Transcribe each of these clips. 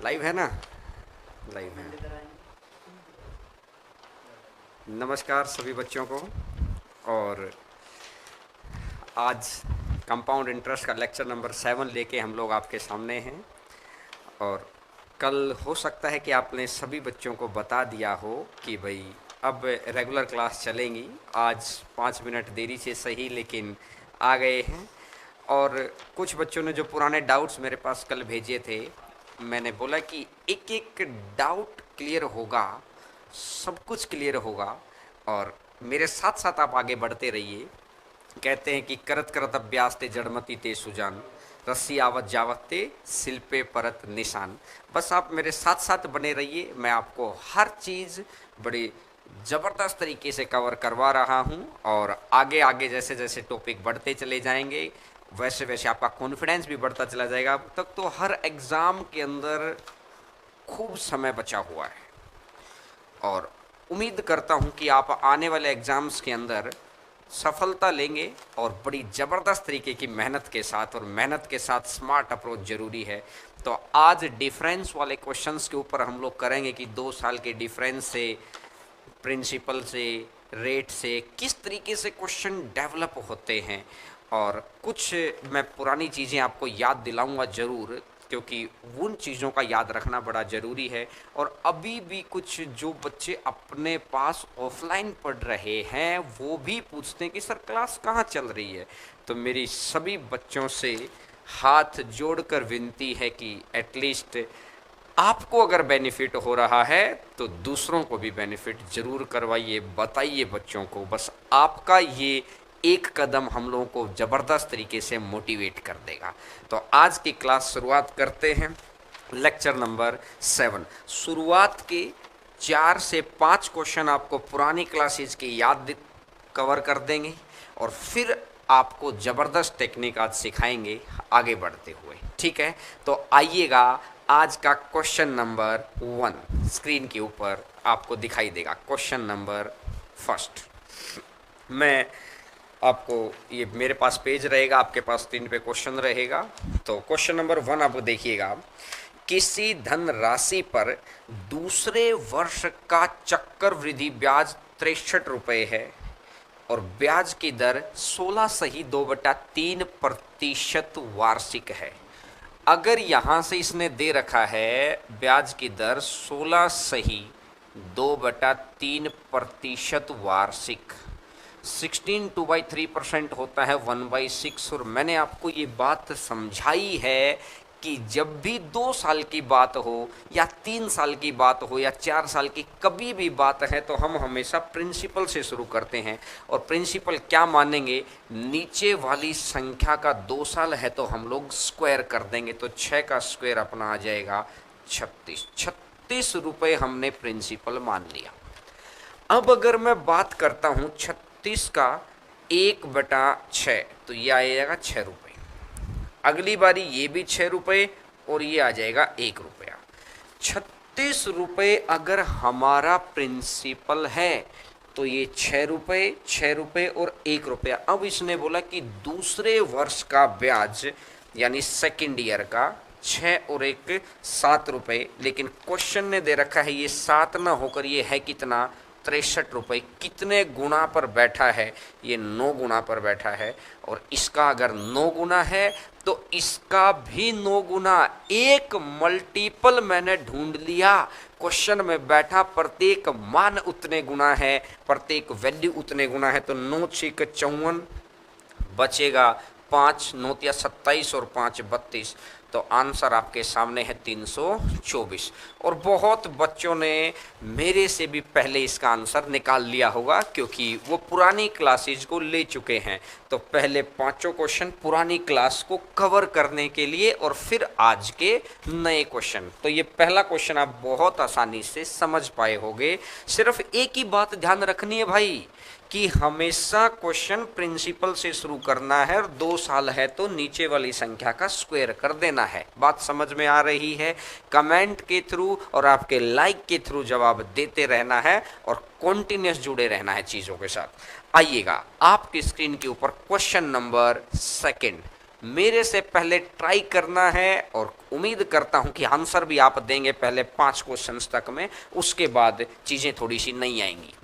Live है ना? Live है। नमस्कार सभी बच्चों को। और आज कंपाउंड इंटरेस्ट का लेक्चर नंबर 7 लेके हम लोग आपके सामने हैं। और कल हो सकता है कि आपने सभी बच्चों को बता दिया हो कि भाई अब रेगुलर क्लास चलेंगी। आज 5 मिनट देरी से सही लेकिन आ गए हैं। और कुछ बच्चों ने जो पुराने डाउट्स मेरे पास कल भेजे थे, मैंने बोला कि एक एक डाउट क्लियर होगा, सब कुछ क्लियर होगा। और मेरे साथ साथ आप आगे बढ़ते रहिए। कहते हैं कि करत करत अभ्यास ते जड़मती ते सुजान, रस्सी आवत जावत ते सिल पे परत निशान। बस आप मेरे साथ साथ बने रहिए, मैं आपको हर चीज़ बड़ी ज़बरदस्त तरीके से कवर करवा रहा हूँ। और आगे आगे जैसे जैसे टॉपिक बढ़ते चले जाएंगे वैसे वैसे आपका कॉन्फिडेंस भी बढ़ता चला जाएगा। अब तक तो हर एग्ज़ाम के अंदर खूब समय बचा हुआ है और उम्मीद करता हूँ कि आप आने वाले एग्ज़ाम्स के अंदर सफलता लेंगे और बड़ी ज़बरदस्त तरीके की मेहनत के साथ, और मेहनत के साथ स्मार्ट अप्रोच ज़रूरी है। तो आज डिफरेंस वाले क्वेश्चंस के ऊपर हम लोग करेंगे कि 2 साल के डिफरेंस से, प्रिंसिपल से, रेट से किस तरीके से क्वेश्चन डेवलप होते हैं। और कुछ मैं पुरानी चीज़ें आपको याद दिलाऊंगा ज़रूर, क्योंकि उन चीज़ों का याद रखना बड़ा ज़रूरी है। और अभी भी कुछ जो बच्चे अपने पास ऑफलाइन पढ़ रहे हैं वो भी पूछते हैं कि सर क्लास कहाँ चल रही है। तो मेरी सभी बच्चों से हाथ जोड़कर विनती है कि एटलीस्ट आपको अगर बेनिफिट हो रहा है तो दूसरों को भी बेनिफिट जरूर करवाइए, बताइए बच्चों को। बस आपका ये एक कदम हम लोगों को ज़बरदस्त तरीके से मोटिवेट कर देगा। तो आज की क्लास शुरुआत करते हैं। लेक्चर नंबर 7 शुरुआत के 4 से 5 क्वेश्चन आपको पुरानी क्लासेज की याद कवर कर देंगे और फिर आपको ज़बरदस्त टेक्निक आज सिखाएंगे आगे बढ़ते हुए। ठीक है, तो आइएगा। आज का क्वेश्चन नंबर 1 स्क्रीन के ऊपर आपको दिखाई देगा। क्वेश्चन नंबर फर्स्ट, मैं आपको, ये मेरे पास पेज रहेगा, आपके पास स्क्रीन पे क्वेश्चन रहेगा। तो क्वेश्चन नंबर 1 आप देखिएगा। किसी धन राशि पर दूसरे वर्ष का चक्रवृद्धि ब्याज 63 रुपये है और ब्याज की दर 16 सही 2/3% वार्षिक है। अगर यहाँ से इसने दे रखा है ब्याज की दर 16 सही 2/3% वार्षिक, 16 2/3% होता है 1/6। और मैंने आपको ये बात समझाई है कि जब भी 2 साल की बात हो या 3 साल की बात हो या 4 साल की कभी भी बात है तो हम हमेशा प्रिंसिपल से शुरू करते हैं। और प्रिंसिपल क्या मानेंगे, नीचे वाली संख्या का 2 साल है तो हम लोग स्क्वायर कर देंगे। तो 6 का स्क्वायर अपना आ जाएगा 36। 36 रुपये हमने प्रिंसिपल मान लिया। अब अगर मैं बात करता हूँ 36 का 1/6 तो ये आएगा 6 रुपये। अगली बारी ये भी 6 रुपये और ये आ जाएगा 1 रुपया। 36 रुपये अगर हमारा प्रिंसिपल है तो ये 6 रुपये, 6 रुपये और 1 रुपया। अब इसने बोला कि दूसरे वर्ष का ब्याज यानी सेकेंड ईयर का 6 और 1 7 रुपये, लेकिन क्वेश्चन ने दे रखा है ये 7 ना होकर ये है कितना, 63 रुपये। कितने गुना पर बैठा है, ये 9 गुना पर बैठा है। और इसका अगर 9 गुना है तो इसका भी 9 गुना। एक मल्टीपल मैंने ढूंढ लिया, क्वेश्चन में बैठा, प्रत्येक मान उतने गुना है, प्रत्येक वैल्यू उतने गुना है। तो 9 6 54 बचेगा 5, 9 या 27 और 5 32। तो आंसर आपके सामने है 324। और बहुत बच्चों ने मेरे से भी पहले इसका आंसर निकाल लिया होगा क्योंकि वो पुरानी क्लासेज को ले चुके हैं। तो पहले 5 क्वेश्चन पुरानी क्लास को कवर करने के लिए और फिर आज के नए क्वेश्चन। तो ये पहला क्वेश्चन आप बहुत आसानी से समझ पाए होंगे। सिर्फ एक ही बात ध्यान रखनी है भाई कि हमेशा क्वेश्चन प्रिंसिपल से शुरू करना है और 2 साल है तो नीचे वाली संख्या का स्क्वायर कर देना है। बात समझ में आ रही है? कमेंट के थ्रू और आपके लाइक के थ्रू जवाब देते रहना है और कॉन्टिन्यूस जुड़े रहना है चीज़ों के साथ। आइएगा आपकी स्क्रीन के ऊपर क्वेश्चन नंबर 2 मेरे से पहले ट्राई करना है और उम्मीद करता हूं कि आंसर भी आप देंगे पहले 5 क्वेश्चंस तक में, उसके बाद चीज़ें थोड़ी सी नहीं आएंगी।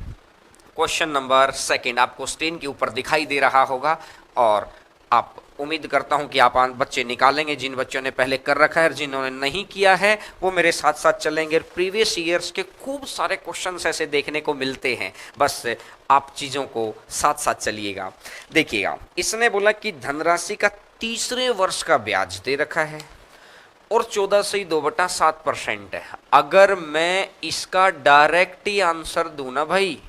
क्वेश्चन नंबर सेकंड आपको स्क्रीन के ऊपर दिखाई दे रहा होगा और आप उम्मीद करता हूं कि आप बच्चे निकालेंगे। जिन बच्चों ने पहले कर रखा है और जिन्होंने नहीं किया है वो मेरे साथ साथ चलेंगे। प्रीवियस ईयर्स के खूब सारे क्वेश्चंस ऐसे देखने को मिलते हैं, बस आप चीज़ों को साथ साथ चलिएगा। देखिएगा, इसने बोला कि धनराशि का तीसरे वर्ष का ब्याज दे रखा है और 14/2/7% है। अगर मैं इसका डायरेक्ट ही आंसर दूं ना भाई,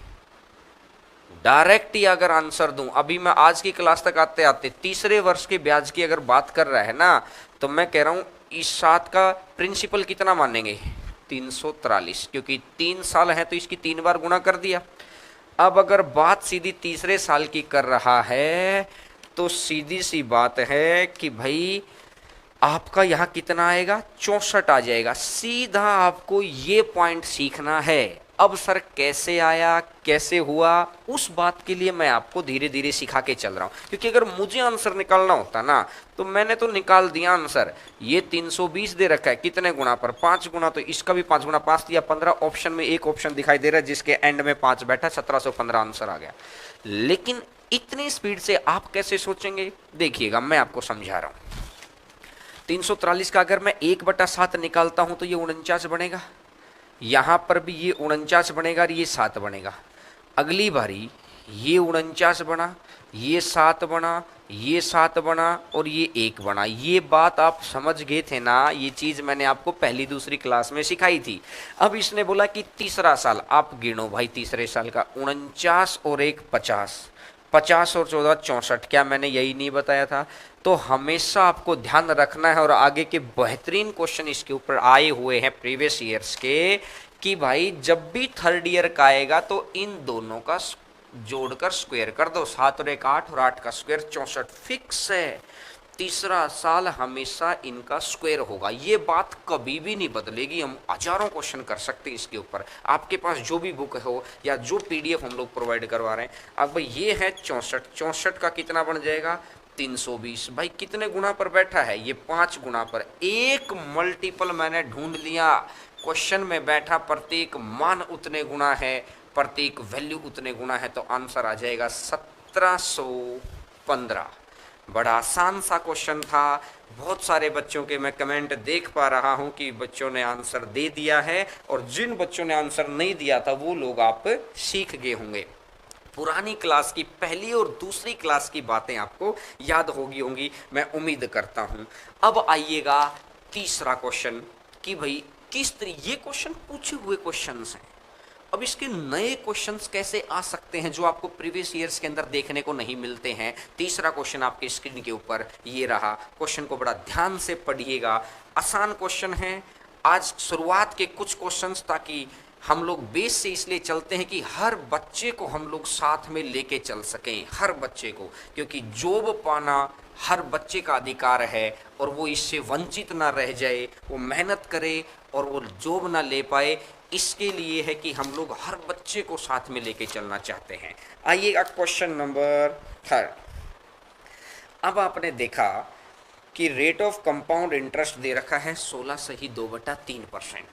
डायरेक्ट ही अगर आंसर दूं, अभी मैं आज की क्लास तक आते आते तीसरे वर्ष के ब्याज की अगर बात कर रहा है ना, तो मैं कह रहा हूं इस 7 का प्रिंसिपल कितना मानेंगे, 343, क्योंकि 3 साल है तो इसकी 3 बार गुणा कर दिया। अब अगर बात सीधी तीसरे साल की कर रहा है तो सीधी सी बात है कि भाई आपका यहां कितना आएगा, 64 आ जाएगा। सीधा आपको ये पॉइंट सीखना है। अब सर कैसे आया, कैसे हुआ, उस बात के लिए मैं आपको धीरे धीरे सिखा के चल रहा हूं, क्योंकि अगर मुझे आंसर निकालना होता ना तो मैंने तो निकाल दिया आंसर। ये 320 दे रखा है, कितने गुना पर, 5 गुना, तो इसका भी 5 गुना, 5 दिया 15। ऑप्शन में एक ऑप्शन दिखाई दे रहा है जिसके एंड में 5 बैठा, 1715 आंसर आ गया। लेकिन इतनी स्पीड से आप कैसे सोचेंगे, देखिएगा मैं आपको समझा रहा हूं। 343 का अगर मैं 1/7 निकालता हूं तो ये 49 बनेगा, यहां पर भी ये 49 बनेगा और ये 7 बनेगा। अगली बारी ये 49 बना, ये 7 बना, ये 7 बना और ये 1 बना। ये बात आप समझ गए थे ना, ये चीज मैंने आपको पहली दूसरी क्लास में सिखाई थी। अब इसने बोला कि तीसरा साल, आप गिनो भाई तीसरे साल का, 49 और 1 50, 50 और 14 64, क्या मैंने यही नहीं बताया था। तो हमेशा आपको ध्यान रखना है, और आगे के बेहतरीन क्वेश्चन इसके ऊपर आए हुए हैं प्रीवियस ईयर्स के, कि भाई जब भी थर्ड ईयर का आएगा तो इन दोनों का जोड़कर स्क्वायर कर दो, 7 और 1 8 और 8 का स्क्वायर 64, फिक्स है। तीसरा साल हमेशा इनका स्क्वायर होगा, ये बात कभी भी नहीं बदलेगी। हम हजारों क्वेश्चन कर सकते हैं इसके ऊपर, आपके पास जो भी बुक हो या जो पीडीएफ हम लोग प्रोवाइड करवा रहे हैं। अब ये है 64, 64 का कितना बन जाएगा, 320। भाई कितने गुना पर बैठा है, ये 5 गुना पर। एक मल्टीपल मैंने ढूंढ लिया, क्वेश्चन में बैठा प्रत्येक मान उतने गुना है, प्रत्येक वैल्यू उतने गुना है, तो आंसर आ जाएगा 1715। बड़ा आसान सा क्वेश्चन था। बहुत सारे बच्चों के मैं कमेंट देख पा रहा हूं कि बच्चों ने आंसर दे दिया है, और जिन बच्चों ने आंसर नहीं दिया था वो लोग आप सीख गए होंगे। पुरानी क्लास की पहली और दूसरी क्लास की बातें आपको याद होंगी, मैं उम्मीद करता हूं। अब आइएगा तीसरा क्वेश्चन, कि भाई किस तरह, ये क्वेश्चन पूछे हुए क्वेश्चंस हैं। अब इसके नए क्वेश्चंस कैसे आ सकते हैं जो आपको प्रीवियस ईयर्स के अंदर देखने को नहीं मिलते हैं। तीसरा क्वेश्चन आपके स्क्रीन के ऊपर ये रहा, क्वेश्चन को बड़ा ध्यान से पढ़िएगा। आसान क्वेश्चन है। आज शुरुआत के कुछ क्वेश्चंस, ताकि हम लोग बेस से इसलिए चलते हैं कि हर बच्चे को हम लोग साथ में लेके चल सकें, हर बच्चे को, क्योंकि जॉब पाना हर बच्चे का अधिकार है और वो इससे वंचित ना रह जाए, वो मेहनत करे और वो जॉब ना ले पाए। इसके लिए है कि हम लोग हर बच्चे को साथ में लेके चलना चाहते हैं। आइएगा क्वेश्चन नंबर 3। अब आपने देखा कि रेट ऑफ कंपाउंड इंटरेस्ट दे रखा है 16/2/3%।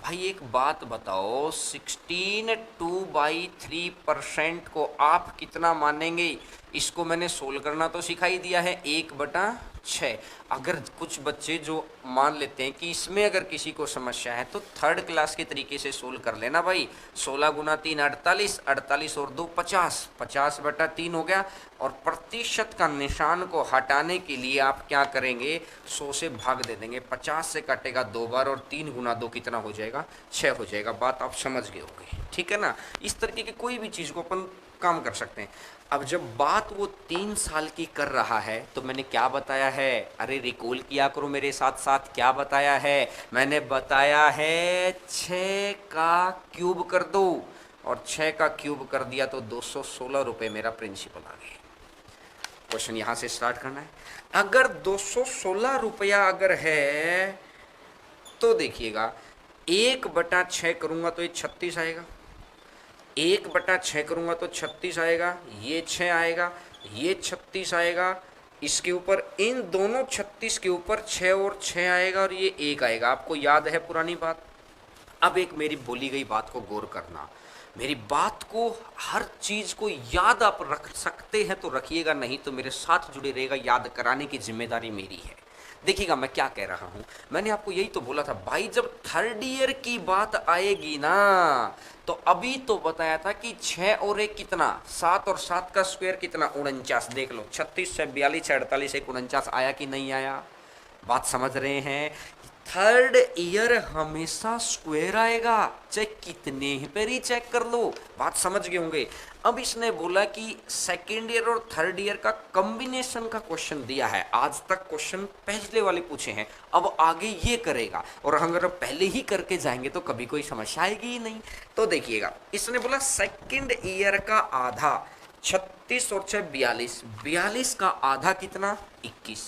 भाई एक बात बताओ, 16/2/3% को आप कितना मानेंगे? इसको मैंने सोल्व करना तो सिखा ही दिया है, 1/6। अगर कुछ बच्चे जो मान लेते हैं कि इसमें अगर किसी को समस्या है तो थर्ड क्लास के तरीके से सोल्व कर लेना भाई। 16 गुना 3 48, 48 और 2 50, 50/3 हो गया। और प्रतिशत का निशान को हटाने के लिए आप क्या करेंगे, 100 से भाग दे देंगे, 50 से कटेगा 2 बार और 3 गुना 2 कितना हो जाएगा, 6 हो जाएगा। बात आप समझ गए होंगे, ठीक है ना। इस तरीके की कोई भी चीज़ को अपन काम कर सकते हैं। अब जब बात वो 3 साल की कर रहा है तो मैंने क्या बताया है, अरे रिकॉल किया करो मेरे साथ साथ, क्या बताया है, मैंने बताया है 6 का क्यूब कर दो, और 6 का क्यूब कर दिया तो 216 रुपये मेरा प्रिंसिपल आ गया। क्वेश्चन यहाँ से स्टार्ट करना है। अगर 216 रुपया अगर है तो देखिएगा 1/6 करूँगा तो ये 36 आएगा, 1/6 करूँगा तो 36 आएगा, ये 6 आएगा, ये 36 आएगा, इसके ऊपर इन दोनों 36 के ऊपर 6 और 6 आएगा और ये 1 आएगा। आपको याद है पुरानी बात? अब एक मेरी बोली गई बात को गौर करना, मेरी बात को, हर चीज को याद आप रख सकते हैं तो रखिएगा, नहीं तो मेरे साथ जुड़े रहेगा, याद कराने की जिम्मेदारी मेरी है। देखिएगा मैं क्या कह रहा हूं, मैंने आपको यही तो बोला था भाई, जब थर्ड ईयर की बात आएगी ना, तो अभी तो बताया था कि 6 और 1 कितना, 7 और 7 का स्क्वायर कितना, 49। देख लो 36 से 42 से 48 से 49 आया कि नहीं आया? बात समझ रहे हैं? थर्ड ईयर हमेशा स्क्वायर आएगा, चाहे कितने ही पर ही चेक कर लो। बात समझ गए होंगे। अब इसने बोला कि सेकेंड ईयर और थर्ड ईयर का कॉम्बिनेशन का क्वेश्चन दिया है। आज तक क्वेश्चन पहले वाले पूछे हैं, अब आगे ये करेगा, और अगर पहले ही करके जाएंगे तो कभी कोई समस्या आएगी ही नहीं। तो देखिएगा, इसने बोला सेकेंड ईयर का आधा 36 और 6 42, 42 का आधा कितना, 21,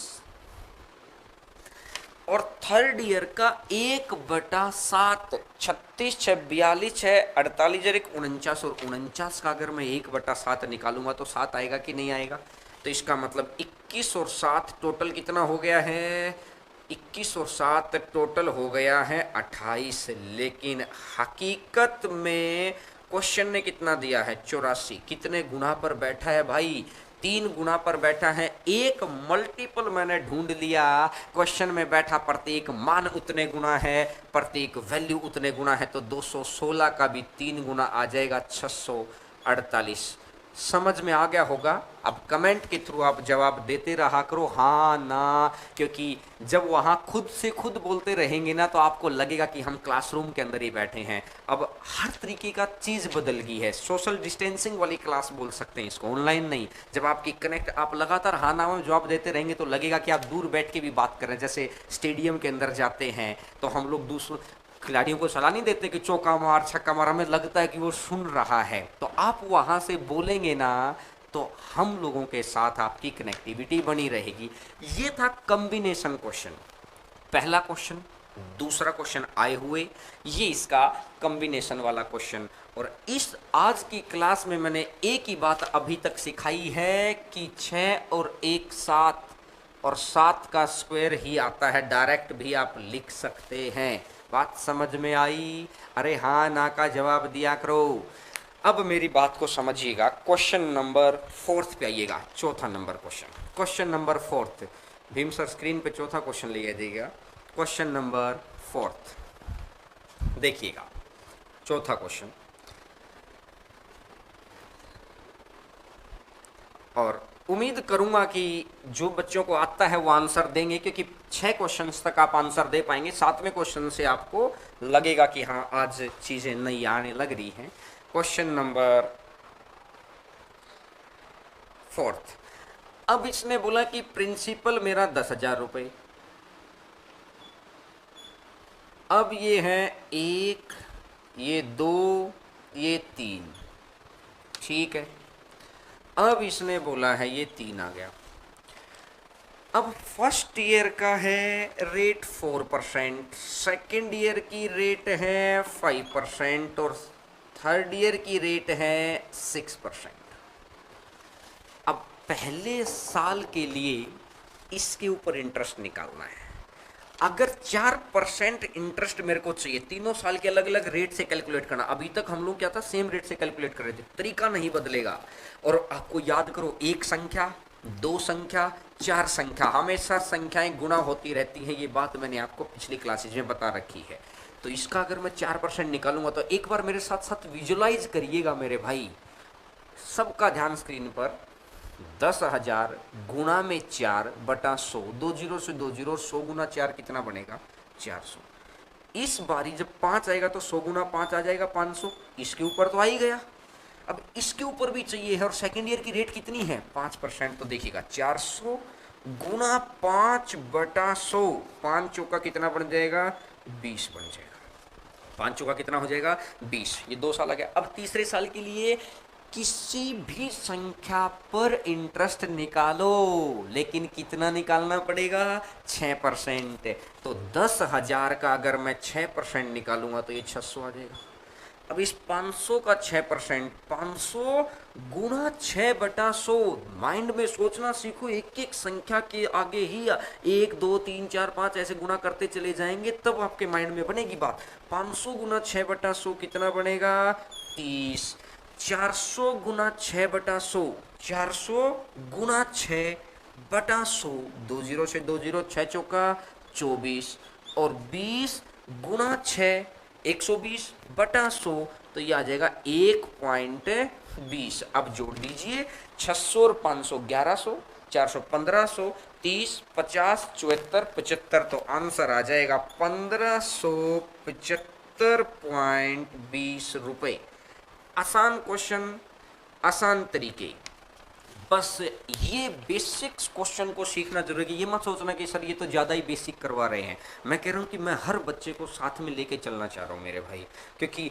और थर्ड ईयर का 1/7, 36 6 42 है 48 और 49, और 49 का अगर मैं 1/7 निकालूंगा तो 7 आएगा कि नहीं आएगा? तो इसका मतलब 21 और 7 टोटल कितना हो गया है? 21 और 7 टोटल हो गया है 28। लेकिन हकीकत में क्वेश्चन ने कितना दिया है? 84। कितने गुना पर बैठा है भाई? 3 गुना पर बैठा है। एक मल्टीपल मैंने ढूंढ लिया, क्वेश्चन में बैठा प्रत्येक मान उतने गुना है, प्रत्येक वैल्यू उतने गुना है, तो 216 का भी 3 गुना आ जाएगा, 648। समझ में आ गया होगा? अब कमेंट के थ्रू आप जवाब देते रहा करो, हाँ ना, क्योंकि जब वहाँ खुद से खुद बोलते रहेंगे ना तो आपको लगेगा कि हम क्लासरूम के अंदर ही बैठे हैं। अब हर तरीके का चीज़ बदल गई है, सोशल डिस्टेंसिंग वाली क्लास बोल सकते हैं इसको, ऑनलाइन नहीं। जब आपकी कनेक्ट, आप लगातार हाँ ना में जवाब देते रहेंगे तो लगेगा कि आप दूर बैठ के भी बात कर रहे हैं। जैसे स्टेडियम के अंदर जाते हैं तो हम लोग दूसरों खिलाड़ियों को सलाह नहीं देते कि चौका मार छक्का मार, हमें लगता है कि वो सुन रहा है। तो आप वहां से बोलेंगे ना तो हम लोगों के साथ आपकी कनेक्टिविटी बनी रहेगी। ये था कॉम्बिनेशन क्वेश्चन, पहला क्वेश्चन। दूसरा क्वेश्चन आए हुए, ये इसका कॉम्बिनेशन वाला क्वेश्चन। और इस आज की क्लास में मैंने एक ही बात अभी तक सिखाई है कि 6 और 1 7, और 7 का स्क्वायर ही आता है, डायरेक्ट भी आप लिख सकते हैं। बात समझ में आई? अरे हाँ ना का जवाब दिया करो। अब मेरी बात को समझिएगा, क्वेश्चन नंबर 4 पे आइएगा, चौथा number question, question number 4। Bhim sir screen पे चौथा क्वेश्चन ले जाइएगा, क्वेश्चन नंबर 4। देखिएगा चौथा क्वेश्चन, और उम्मीद करूंगा कि जो बच्चों को आता है वो आंसर देंगे, क्योंकि 6 क्वेश्चंस तक आप आंसर दे पाएंगे। 7वें क्वेश्चन से आपको लगेगा कि हाँ आज चीजें नई आने लग रही हैं। Question number 4। अब इसने बोला कि प्रिंसिपल मेरा 10,000 रुपये। अब ये है 1, ये 2, ये 3, ठीक है। अब इसने बोला है ये 3 आ गया। अब फर्स्ट ईयर का है रेट 4%, सेकेंड ईयर की रेट है 5%, और थर्ड ईयर की रेट है 6%। अब पहले साल के लिए इसके ऊपर इंटरेस्ट निकालना है। अगर 4% इंटरेस्ट मेरे को चाहिए, तीनों साल के अलग अलग रेट से कैलकुलेट करना। अभी तक हम लोग क्या था, सेम रेट से कैलकुलेट कर रहे थे, तरीका नहीं बदलेगा। और आपको याद करो, 1 संख्या, 2 संख्या, 4 संख्या, हमेशा संख्याएं गुणा होती रहती हैं। ये बात मैंने आपको पिछली क्लासेज में बता रखी है। तो इसका अगर मैं 4% निकालूंगा तो एक बार मेरे साथ साथ विजुलाइज करिएगा मेरे भाई, सबका ध्यान स्क्रीन पर। 10,000 गुणा में 4/100, 2 जीरो से 2 जीरो, 100 गुना 4 कितना बनेगा? 400। इस बारी जब 5 आएगा तो 100 गुना 5 आ जाएगा 500। इसके ऊपर तो आ ही गया, अब इसके ऊपर भी चाहिए है। और सेकेंड ईयर की रेट कितनी है? 5%। तो देखिएगा 400 गुना 5/100, 5 चौका कितना बन जाएगा? 20 बन जाएगा। 5 चौका कितना हो जाएगा? 20। ये 2 साल आ गया। अब तीसरे साल के लिए किसी भी संख्या पर इंटरेस्ट निकालो, लेकिन कितना निकालना पड़ेगा? 6%। तो 10,000 का अगर मैं 6% निकालूंगा तो ये 600 आ जाएगा। अब इस 500 का 6%, 500 गुणा 6/100। माइंड में सोचना सीखो, एक एक संख्या के आगे ही 1 2 3 4 5 ऐसे गुणा करते चले जाएंगे, तब आपके माइंड में बनेगी बात। 500 गुना 6/100 कितना बनेगा? 30। 400 गुना 6/100, 400 गुना 6/100, 2 जीरो से 2 जीरो, 6 चौका 24, और 20 गुना 6, 120/100, तो ये आ जाएगा 1.20। अब जोड़ दीजिए 600 और 500, 1100, 400 1500, 30 50 74 75, तो आंसर आ जाएगा 1575.20 रुपए। आसान क्वेश्चन, आसान तरीके। बस ये बेसिक्स क्वेश्चन को सीखना जरूरी है। ये मत सोचना कि सर ये तो ज़्यादा ही बेसिक करवा रहे हैं। मैं कह रहा हूँ कि मैं हर बच्चे को साथ में लेके चलना चाह रहा हूँ मेरे भाई, क्योंकि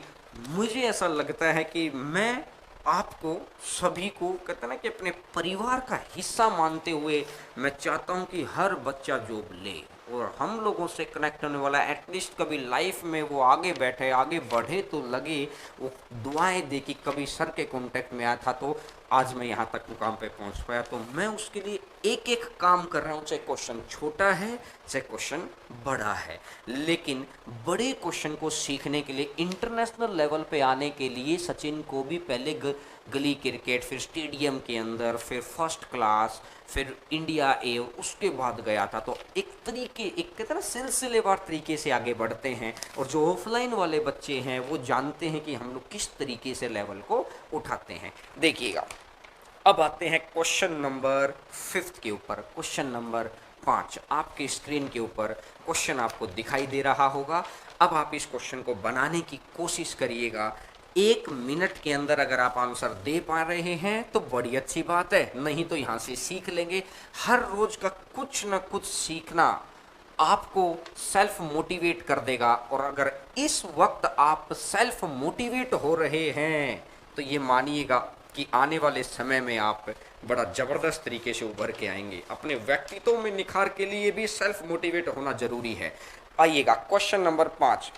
मुझे ऐसा लगता है कि मैं आपको सभी को, कहते हैं ना कि अपने परिवार का हिस्सा मानते हुए मैं चाहता हूँ कि हर बच्चा जॉब ले और हम लोगों से कनेक्ट होने वाला, एटलीस्ट कभी लाइफ में वो आगे बैठे, आगे बढ़े तो लगे वो दुआएं दे कि कभी सर के कांटेक्ट में आया था तो आज मैं यहाँ तक मुकाम पे पहुँच पाया। तो मैं उसके लिए एक एक काम कर रहा हूँ, चाहे क्वेश्चन छोटा है चाहे क्वेश्चन बड़ा है, लेकिन बड़े क्वेश्चन को सीखने के लिए, इंटरनेशनल लेवल पे आने के लिए सचिन को भी पहले गली क्रिकेट, फिर स्टेडियम के अंदर, फिर फर्स्ट क्लास, फिर इंडिया ए, उसके बाद गया था। तो एक तरीके, एक कहते हैं ना सिलसिलेवार तरीके से आगे बढ़ते हैं, और जो ऑफलाइन वाले बच्चे हैं वो जानते हैं कि हम लोग किस तरीके से लेवल को उठाते हैं। देखिएगा, अब आते हैं क्वेश्चन नंबर 5 के ऊपर। क्वेश्चन नंबर 5 आपके स्क्रीन के ऊपर क्वेश्चन आपको दिखाई दे रहा होगा। अब आप इस क्वेश्चन को बनाने की कोशिश करिएगा। 1 मिनट के अंदर अगर आप आंसर दे पा रहे हैं तो बड़ी अच्छी बात है, नहीं तो यहाँ से सीख लेंगे। हर रोज का कुछ ना कुछ सीखना आपको सेल्फ मोटिवेट कर देगा, और अगर इस वक्त आप सेल्फ मोटिवेट हो रहे हैं तो ये मानिएगा कि आने वाले समय में आप बड़ा ज़बरदस्त तरीके से उभर के आएंगे। अपने व्यक्तित्व में निखार के लिए भी सेल्फ मोटिवेट होना जरूरी है। आइएगा, क्वेश्चन नंबर 5।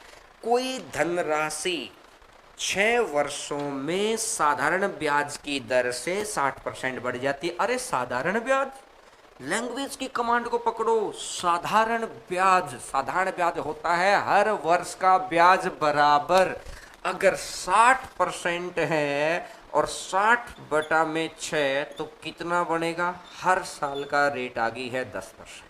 कोई धनराशि 6 वर्षों में साधारण ब्याज की दर से 60% बढ़ जाती है। अरे साधारण ब्याज, लैंग्वेज की कमांड को पकड़ो। साधारण ब्याज, साधारण ब्याज होता है हर वर्ष का ब्याज बराबर। अगर 60% है और 60/6 तो कितना बनेगा? हर साल का रेट आ गई है 10%।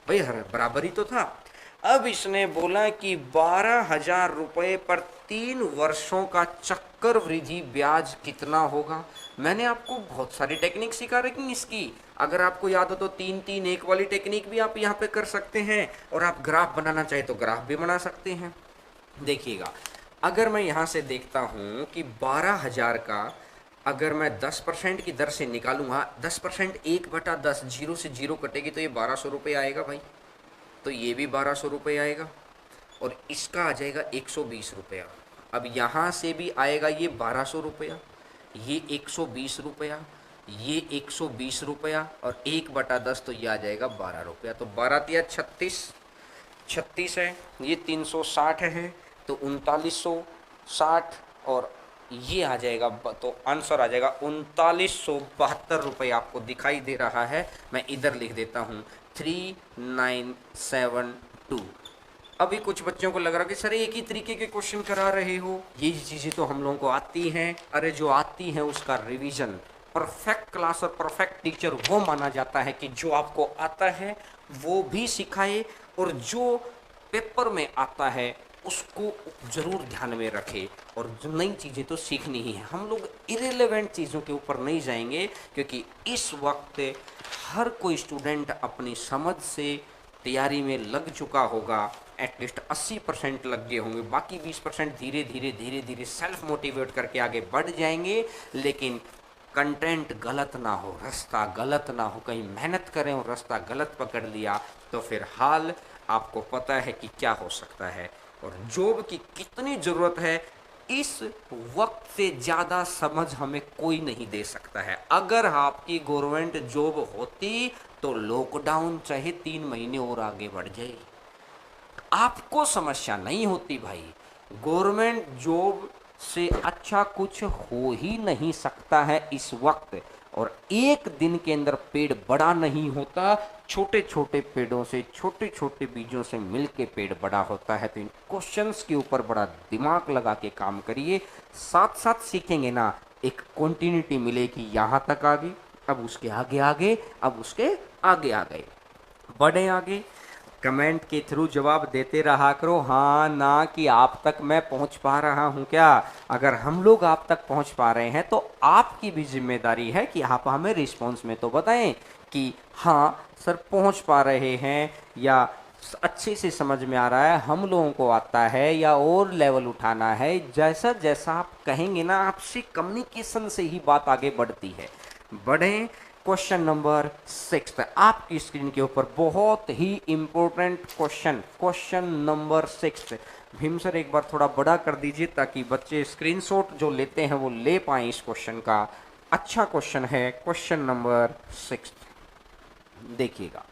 भाई हर बराबरी तो था। अब इसने बोला कि 12,000 रुपये पर 3 वर्षों का चक्रवृद्धि ब्याज कितना होगा। मैंने आपको बहुत सारी टेक्निक सिखा रखी इसकी, अगर आपको याद हो तो 3-3-1 वाली टेक्निक भी आप यहाँ पे कर सकते हैं, और आप ग्राफ बनाना चाहे तो ग्राफ भी बना सकते हैं। देखिएगा, अगर मैं यहाँ से देखता हूँ कि 12,000 का अगर मैं 10% की दर से निकालूंगा, 10% 1/10, 0 से 0 कटेगी तो ये 1200 रुपये आएगा भाई। तो ये भी 1200 रुपये आएगा, और इसका आ जाएगा 120 रुपया। अब यहाँ से भी आएगा ये 1200 रुपया, ये 120 रुपया, ये 120 रुपया, और 1/10 तो ये आ जाएगा 12 रुपया। तो 12 36, 36 है, ये 360 है, तो 3960, और ये आ जाएगा, तो आंसर आ जाएगा 3972 रुपये आपको दिखाई दे रहा है। मैं इधर लिख देता हूँ 3972। अभी कुछ बच्चों को लग रहा है कि सर एक ही तरीके के क्वेश्चन करा रहे हो, ये चीज़ें तो हम लोगों को आती हैं। अरे जो आती हैं उसका रिवीजन, परफेक्ट क्लास और परफेक्ट टीचर वो माना जाता है कि जो आपको आता है वो भी सिखाए, और जो पेपर में आता है उसको जरूर ध्यान में रखे। और जो नई चीज़ें तो सीखनी ही है, हम लोग इरेलेवेंट चीज़ों के ऊपर नहीं जाएंगे, क्योंकि इस वक्त हर कोई स्टूडेंट अपनी समझ से तैयारी में लग चुका होगा। एटलीस्ट 80% लग गए होंगे, बाकी 20% धीरे धीरे धीरे धीरे सेल्फ मोटिवेट करके आगे बढ़ जाएंगे। लेकिन कंटेंट गलत ना हो, रास्ता गलत ना हो, कहीं मेहनत करें और रास्ता गलत पकड़ लिया तो फिर हाल आपको पता है कि क्या हो सकता है। और जॉब की कितनी ज़रूरत है, इस वक्त से ज़्यादा समझ हमें कोई नहीं दे सकता है। अगर आपकी गवर्नमेंट जॉब होती तो लॉकडाउन चाहे 3 महीने और आगे बढ़ जाए, आपको समस्या नहीं होती भाई। गवर्नमेंट जॉब से अच्छा कुछ हो ही नहीं सकता है इस वक्त, और एक दिन के अंदर पेड़ बड़ा नहीं होता, छोटे छोटे पेड़ों से, छोटे छोटे बीजों से मिलके पेड़ बड़ा होता है। तो इन क्वेश्चंस के ऊपर बड़ा दिमाग लगा के काम करिए, साथ साथ सीखेंगे ना, एक कंटिन्यूटी मिलेगी। यहाँ तक आ गई, अब उसके आगे आगे, अब उसके आगे आ गए, बढ़े आगे। कमेंट के थ्रू जवाब देते रहा करो, हाँ ना, कि आप तक मैं पहुंच पा रहा हूं क्या। अगर हम लोग आप तक पहुंच पा रहे हैं तो आपकी भी जिम्मेदारी है कि आप हमें रिस्पॉन्स में तो बताएं कि हाँ सर पहुंच पा रहे हैं, या अच्छे से समझ में आ रहा है, हम लोगों को आता है, या और लेवल उठाना है। जैसा जैसा आप कहेंगे ना, आपसे कम्युनिकेशन से ही बात आगे बढ़ती है। बढ़ें। क्वेश्चन नंबर 6 आपकी स्क्रीन के ऊपर बहुत ही important question, question number 6। Bhim sir एक बार थोड़ा बड़ा कर दीजिए ताकि बच्चे स्क्रीनशॉट जो लेते हैं वो ले पाएं इस क्वेश्चन का। अच्छा क्वेश्चन है, क्वेश्चन नंबर 6, देखिएगा।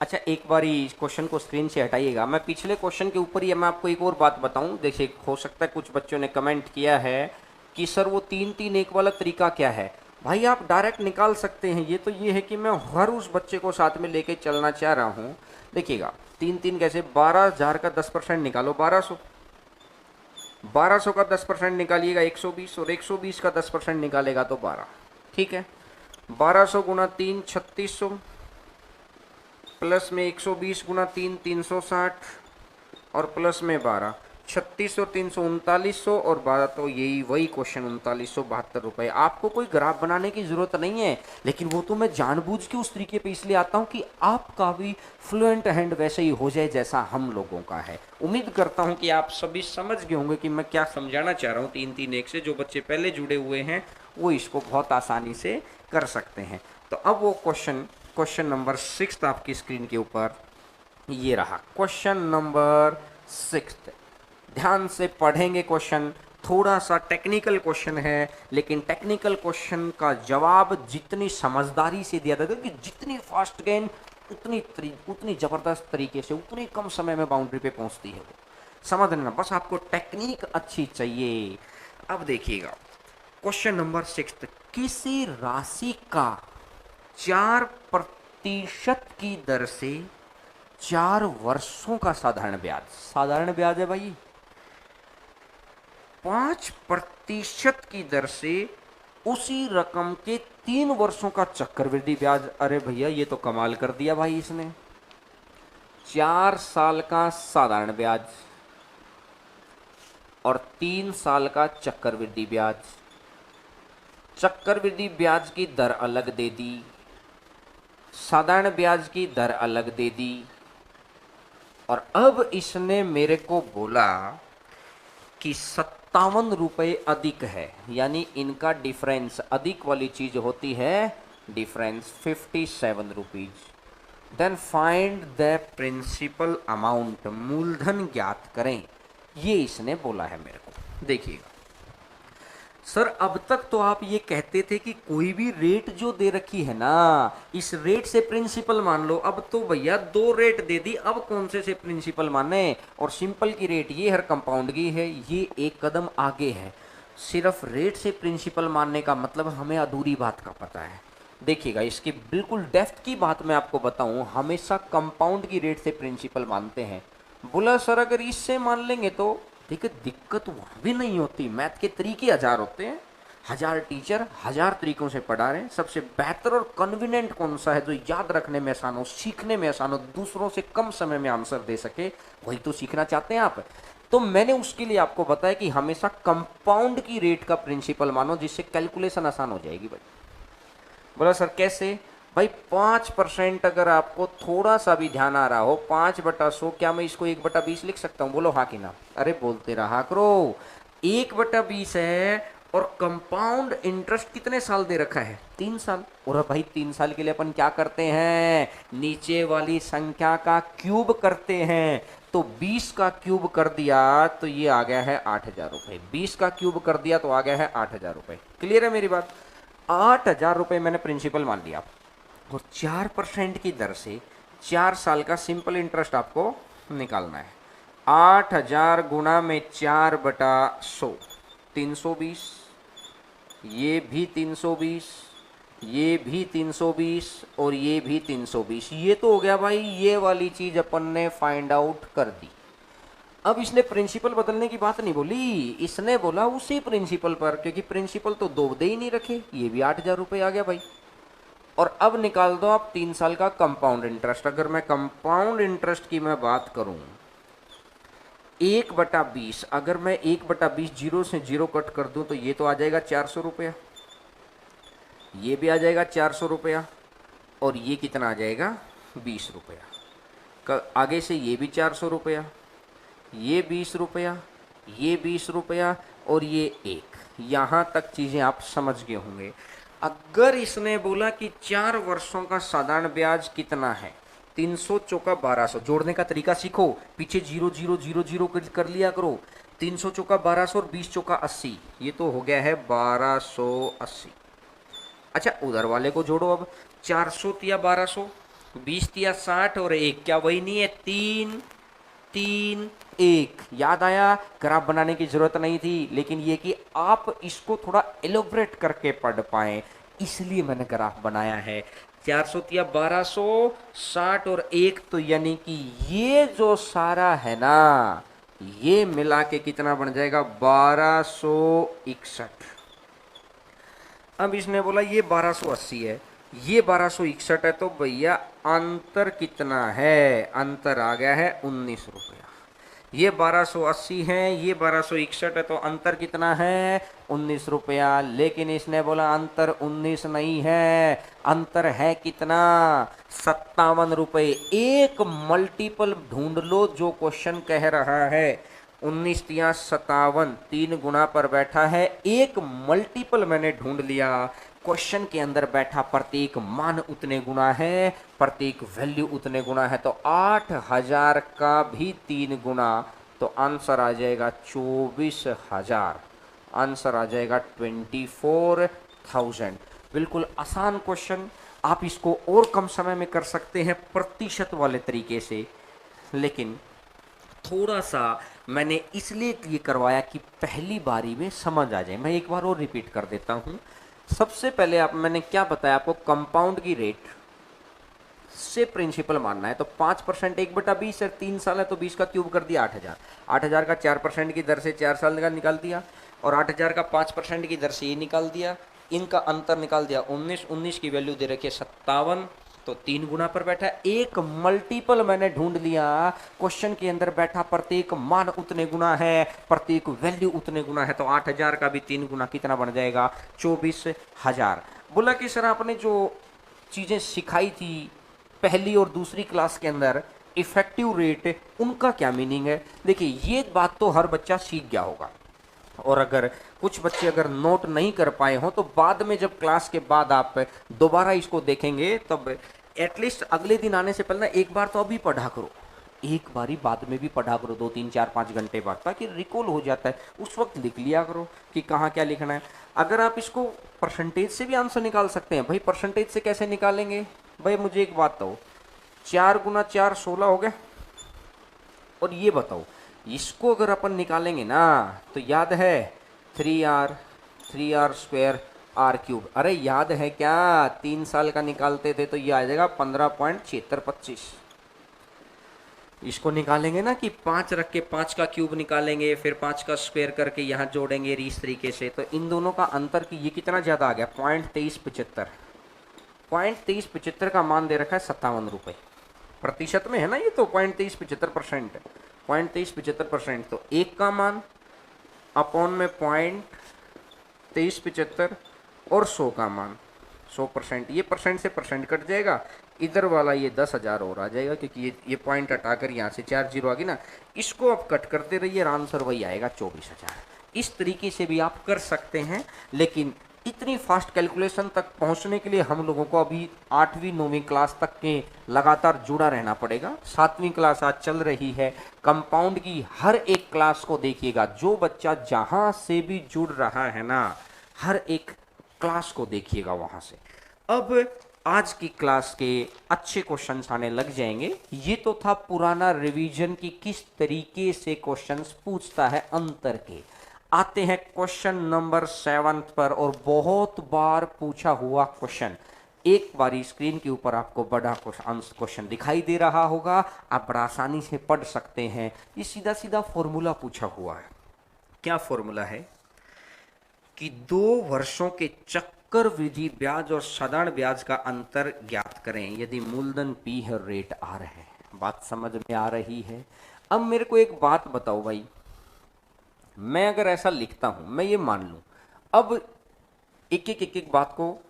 अच्छा एक बार इस क्वेश्चन को स्क्रीन से हटाइएगा। मैं पिछले क्वेश्चन के ऊपर ही मैं आपको एक और बात बताऊं। देखिए, हो सकता है कुछ बच्चों ने कमेंट किया है कि सर वो 3-3-1 वाला तरीका क्या है। भाई आप डायरेक्ट निकाल सकते हैं। ये तो ये है कि मैं हर उस बच्चे को साथ में लेके चलना चाह रहा हूँ। देखिएगा 3-3 कैसे, 12,000 का 10% निकालो, 1200, 1200 का 10% निकालिएगा 120, और 120 का 10% निकालेगा तो 12। ठीक है, 1200 गुना 3 3600, प्लस में 120 गुना 3 360, और प्लस में 12 36 और 300 3900, और 12 तो यही वही क्वेश्चन 3972 रुपये। आपको कोई ग्राफ बनाने की ज़रूरत नहीं है, लेकिन वो तो मैं जानबूझ के उस तरीके पे इसलिए आता हूँ कि आपका भी फ्लुएंट हैंड वैसे ही हो जाए जैसा हम लोगों का है। उम्मीद करता हूँ कि आप सभी समझ गए होंगे कि मैं क्या समझाना चाह रहा हूँ। 3-3-1 से जो बच्चे पहले जुड़े हुए हैं वो इसको बहुत आसानी से कर सकते हैं। तो अब वो क्वेश्चन नंबर 6 आपकी स्क्रीन के ऊपर ये रहा। क्वेश्चन नंबर 6 ध्यान से पढ़ेंगे। क्वेश्चन थोड़ा सा टेक्निकल क्वेश्चन है, लेकिन टेक्निकल क्वेश्चन का जवाब जितनी समझदारी से दिया जाता है, कि जितनी फास्ट गेंद उतनी जबरदस्त तरीके से उतनी कम समय में बाउंड्री पे पहुंचती है। वो समझ लेना, बस आपको टेक्निक अच्छी चाहिए। अब देखिएगा क्वेश्चन नंबर 6, किसी राशि का 4% की दर से 4 वर्षों का साधारण ब्याज, साधारण ब्याज है भाई, 5% की दर से उसी रकम के 3 वर्षों का चक्रवृद्धि ब्याज। अरे भैया ये तो कमाल कर दिया भाई इसने। 4 साल का साधारण ब्याज और 3 साल का चक्रवृद्धि ब्याज। चक्रवृद्धि ब्याज की दर अलग दे दी, साधारण ब्याज की दर अलग दे दी, और अब इसने मेरे को बोला कि 57 रुपये अधिक है, यानी इनका डिफरेंस, अधिक वाली चीज होती है difference, 57 rupees. Then find the principal amount, मूलधन ज्ञात करें, ये इसने बोला है मेरे को। देखिएगा सर, अब तक तो आप ये कहते थे कि कोई भी रेट जो दे रखी है ना, इस रेट से प्रिंसिपल मान लो। अब तो भैया 2 रेट दे दी, अब कौन से प्रिंसिपल माने। और सिंपल की रेट ये हर कंपाउंड की है, ये एक कदम आगे है। सिर्फ रेट से प्रिंसिपल मानने का मतलब हमें अधूरी बात का पता है। देखिएगा इसकी बिल्कुल डेप्थ की बात मैं आपको बताऊं, हमेशा कंपाउंड की रेट से प्रिंसिपल मानते हैं। बोला सर अगर इससे मान लेंगे तो देखिए दिक्कत वहाँ भी नहीं होती। मैथ के तरीके 1000 होते हैं, 1000 टीचर 1000 तरीकों से पढ़ा रहे हैं। सबसे बेहतर और कन्वीनियंट कौन सा है जो याद रखने में आसान हो, सीखने में आसान हो, दूसरों से कम समय में आंसर दे सके, वही तो सीखना चाहते हैं आप। तो मैंने उसके लिए आपको बताया कि हमेशा कंपाउंड की रेट का प्रिंसिपल मानो, जिससे कैलकुलेशन आसान हो जाएगी भाई। बोला सर कैसे भाई, 5% अगर आपको थोड़ा सा भी ध्यान आ रहा हो, 5/100, क्या मैं इसको 1/20 लिख सकता हूँ? बोलो हाँ कि ना। अरे बोलते रहा करो। 1/20 है, और कंपाउंड इंटरेस्ट कितने साल दे रखा है? 3 साल। और भाई 3 साल के लिए अपन क्या करते हैं, नीचे वाली संख्या का क्यूब करते हैं। तो 20 का क्यूब कर दिया तो ये आ गया है 8000 रुपये, 20 का क्यूब कर दिया तो आ गया है 8000 रुपये। क्लियर है मेरी बात? 8000 रुपये मैंने प्रिंसिपल मान लिया। और 4% की दर से 4 साल का सिंपल इंटरेस्ट आपको निकालना है। 8,000 गुणा में 4/100, 320, ये भी 320, ये भी 320 और ये भी 320। ये तो हो गया भाई, ये वाली चीज अपन ने फाइंड आउट कर दी। अब इसने प्रिंसिपल बदलने की बात नहीं बोली, इसने बोला उसी प्रिंसिपल पर, क्योंकि प्रिंसिपल तो दो दे ही नहीं रखे। ये भी 8,000 रुपये आ गया भाई। और अब निकाल दो आप 3 साल का कंपाउंड इंटरेस्ट। अगर मैं कंपाउंड इंटरेस्ट की मैं बात करूं, 1/20, अगर मैं 1/20 जीरो से जीरो कट कर दूं तो ये तो आ जाएगा 400 रुपया, ये भी आ जाएगा 400 रुपया, और ये कितना आ जाएगा 20 रुपया। आगे से ये भी 400 रुपया, ये 20 रुपया, ये 20 रुपया, और ये 1। यहाँ तक चीज़ें आप समझ गए होंगे। अगर इसने बोला कि 4 वर्षों का साधारण ब्याज कितना है, 300 चौका 1200, जोड़ने का तरीका सीखो, पीछे 0 0 0 0 कर लिया करो। 300 चौका 1200 और 20 चौका 80, ये तो हो गया है 1280। अच्छा, उधर वाले को जोड़ो अब, 400 तिया 1200, 20 तिया 60, और 1 क्या वही नहीं है, 3 3 1। याद आया, ग्राफ बनाने की जरूरत नहीं थी, लेकिन ये कि आप इसको थोड़ा एलोबरेट करके पढ़ पाए, इसलिए मैंने ग्राफ बनाया है। 400 तिया 1200, 60 और 1, तो यानी कि ये जो सारा है ना, ये मिला के कितना बन जाएगा, 1261। अब इसने बोला ये 1280 है, ये 1261 है, तो भैया अंतर कितना है, अंतर आ गया है 19 रुपया। ये 1280 है, ये 1261 है, तो अंतर कितना है 19 रुपया। लेकिन इसने बोला अंतर 19 नहीं है, अंतर है कितना, 57 रुपये। एक मल्टीपल ढूंढ लो जो क्वेश्चन कह रहा है। 19 तिया 57, 3 गुना पर बैठा है, एक मल्टीपल मैंने ढूंढ लिया। क्वेश्चन के अंदर बैठा प्रत्येक मान उतने गुना है, प्रत्येक वैल्यू उतने गुना है, तो 8,000 का भी 3 गुना, तो आंसर आ जाएगा 24,000, आंसर आ जाएगा 24,000। बिल्कुल आसान क्वेश्चन, आप इसको और कम समय में कर सकते हैं प्रतिशत वाले तरीके से, लेकिन थोड़ा सा मैंने इसलिए ये करवाया कि पहली बारी में समझ आ जाए। मैं एक बार और रिपीट कर देता हूँ। सबसे पहले मैंने क्या बताया आपको, कंपाउंड की रेट से प्रिंसिपल मानना है, तो 5% 1/20 है, 3 साल है, तो 20 का क्यूब कर दिया 8,000। 8,000 का 4% की दर से 4 साल का निकाल दिया, और 8,000 का 5% की दर से ये निकाल दिया। इनका अंतर निकाल दिया 19, 19 की वैल्यू दे रखी है 57, तो 3 गुना पर बैठा। एक मल्टीपल मैंने ढूंढ लिया, क्वेश्चन के अंदर बैठा प्रत्येक मान उतने गुना है, प्रत्येक वैल्यू उतने गुना है, तो 8,000 का भी 3 गुना, कितना बन जाएगा 24,000। बोला कि सर आपने जो चीजें सिखाई थी पहली और दूसरी क्लास के अंदर, इफेक्टिव रेट, उनका क्या मीनिंग है। देखिए ये बात तो हर बच्चा सीख गया होगा, और अगर कुछ बच्चे अगर नोट नहीं कर पाए हो तो बाद में जब क्लास के बाद आप दोबारा इसको देखेंगे, तब एटलीस्ट अगले दिन आने से पहले ना एक बार तो अभी पढ़ा करो, एक बारी बाद में भी पढ़ा करो, 2 3 4 5 घंटे बाद, ताकि रिकॉल हो जाता है। उस वक्त लिख लिया करो कि कहाँ क्या लिखना है। अगर आप इसको परसेंटेज से भी आंसर निकाल सकते हैं। भाई परसेंटेज से कैसे निकालेंगे, भाई मुझे एक बात बताओ, 4 गुना 4 16 हो गया, और ये बताओ इसको अगर अपन निकालेंगे ना, तो याद है 3r स्क्वायर r क्यूब, अरे याद है क्या, 3 साल का निकालते थे तो ये आ जाएगा 15.7625। इसको निकालेंगे ना कि 5 रख के 5 का क्यूब निकालेंगे, फिर 5 का स्क्वायर करके यहाँ जोड़ेंगे इस तरीके से, तो इन दोनों का अंतर की ये कितना ज़्यादा आ गया, 0.2375। 0.2375 का मान दे रखा है 57 रुपये, प्रतिशत में है ना ये, तो 0.2375%, 0.2375%, तो 1 का मान अपॉन में 0.2375 और 100 का मान 100%, ये परसेंट से परसेंट कट जाएगा, इधर वाला ये 10,000 और आ जाएगा, क्योंकि ये पॉइंट हटाकर यहाँ से 4 जीरो आ गई ना, इसको आप कट करते रहिए, आंसर वही आएगा 24,000। इस तरीके से भी आप कर सकते हैं, लेकिन इतनी फास्ट कैलकुलेशन तक पहुंचने के लिए हम लोगों को अभी 8वीं 9वीं क्लास तक के लगातार जुड़ा रहना पड़ेगा। 7वीं क्लास आज चल रही है, कंपाउंड की हर एक क्लास को देखिएगा, जो बच्चा जहां से भी जुड़ रहा है ना, हर एक क्लास को देखिएगा वहां से। अब आज की क्लास के अच्छे क्वेश्चंस आने लग जाएंगे। ये तो था पुराना रिवीजन की किस तरीके से क्वेश्चंस पूछता है अंतर के। आते हैं क्वेश्चन नंबर 7 पर, और बहुत बार पूछा हुआ क्वेश्चन। एक बारी स्क्रीन के ऊपर आपको बड़ा क्वेश्चन दिखाई दे रहा होगा, आप बड़ा आसानी से पढ़ सकते हैं। ये सीधा सीधा फॉर्मूला पूछा हुआ है। क्या फॉर्मूला है कि 2 वर्षों के चक्रवृद्धि ब्याज और साधारण ब्याज का अंतर ज्ञात करें यदि मूलधन P है और रेट R है। बात समझ में आ रही है? अब मेरे को एक बात बताओ भाई, मैं अगर ऐसा लिखता हूं, मैं ये मान लूं, अब एक एक बात को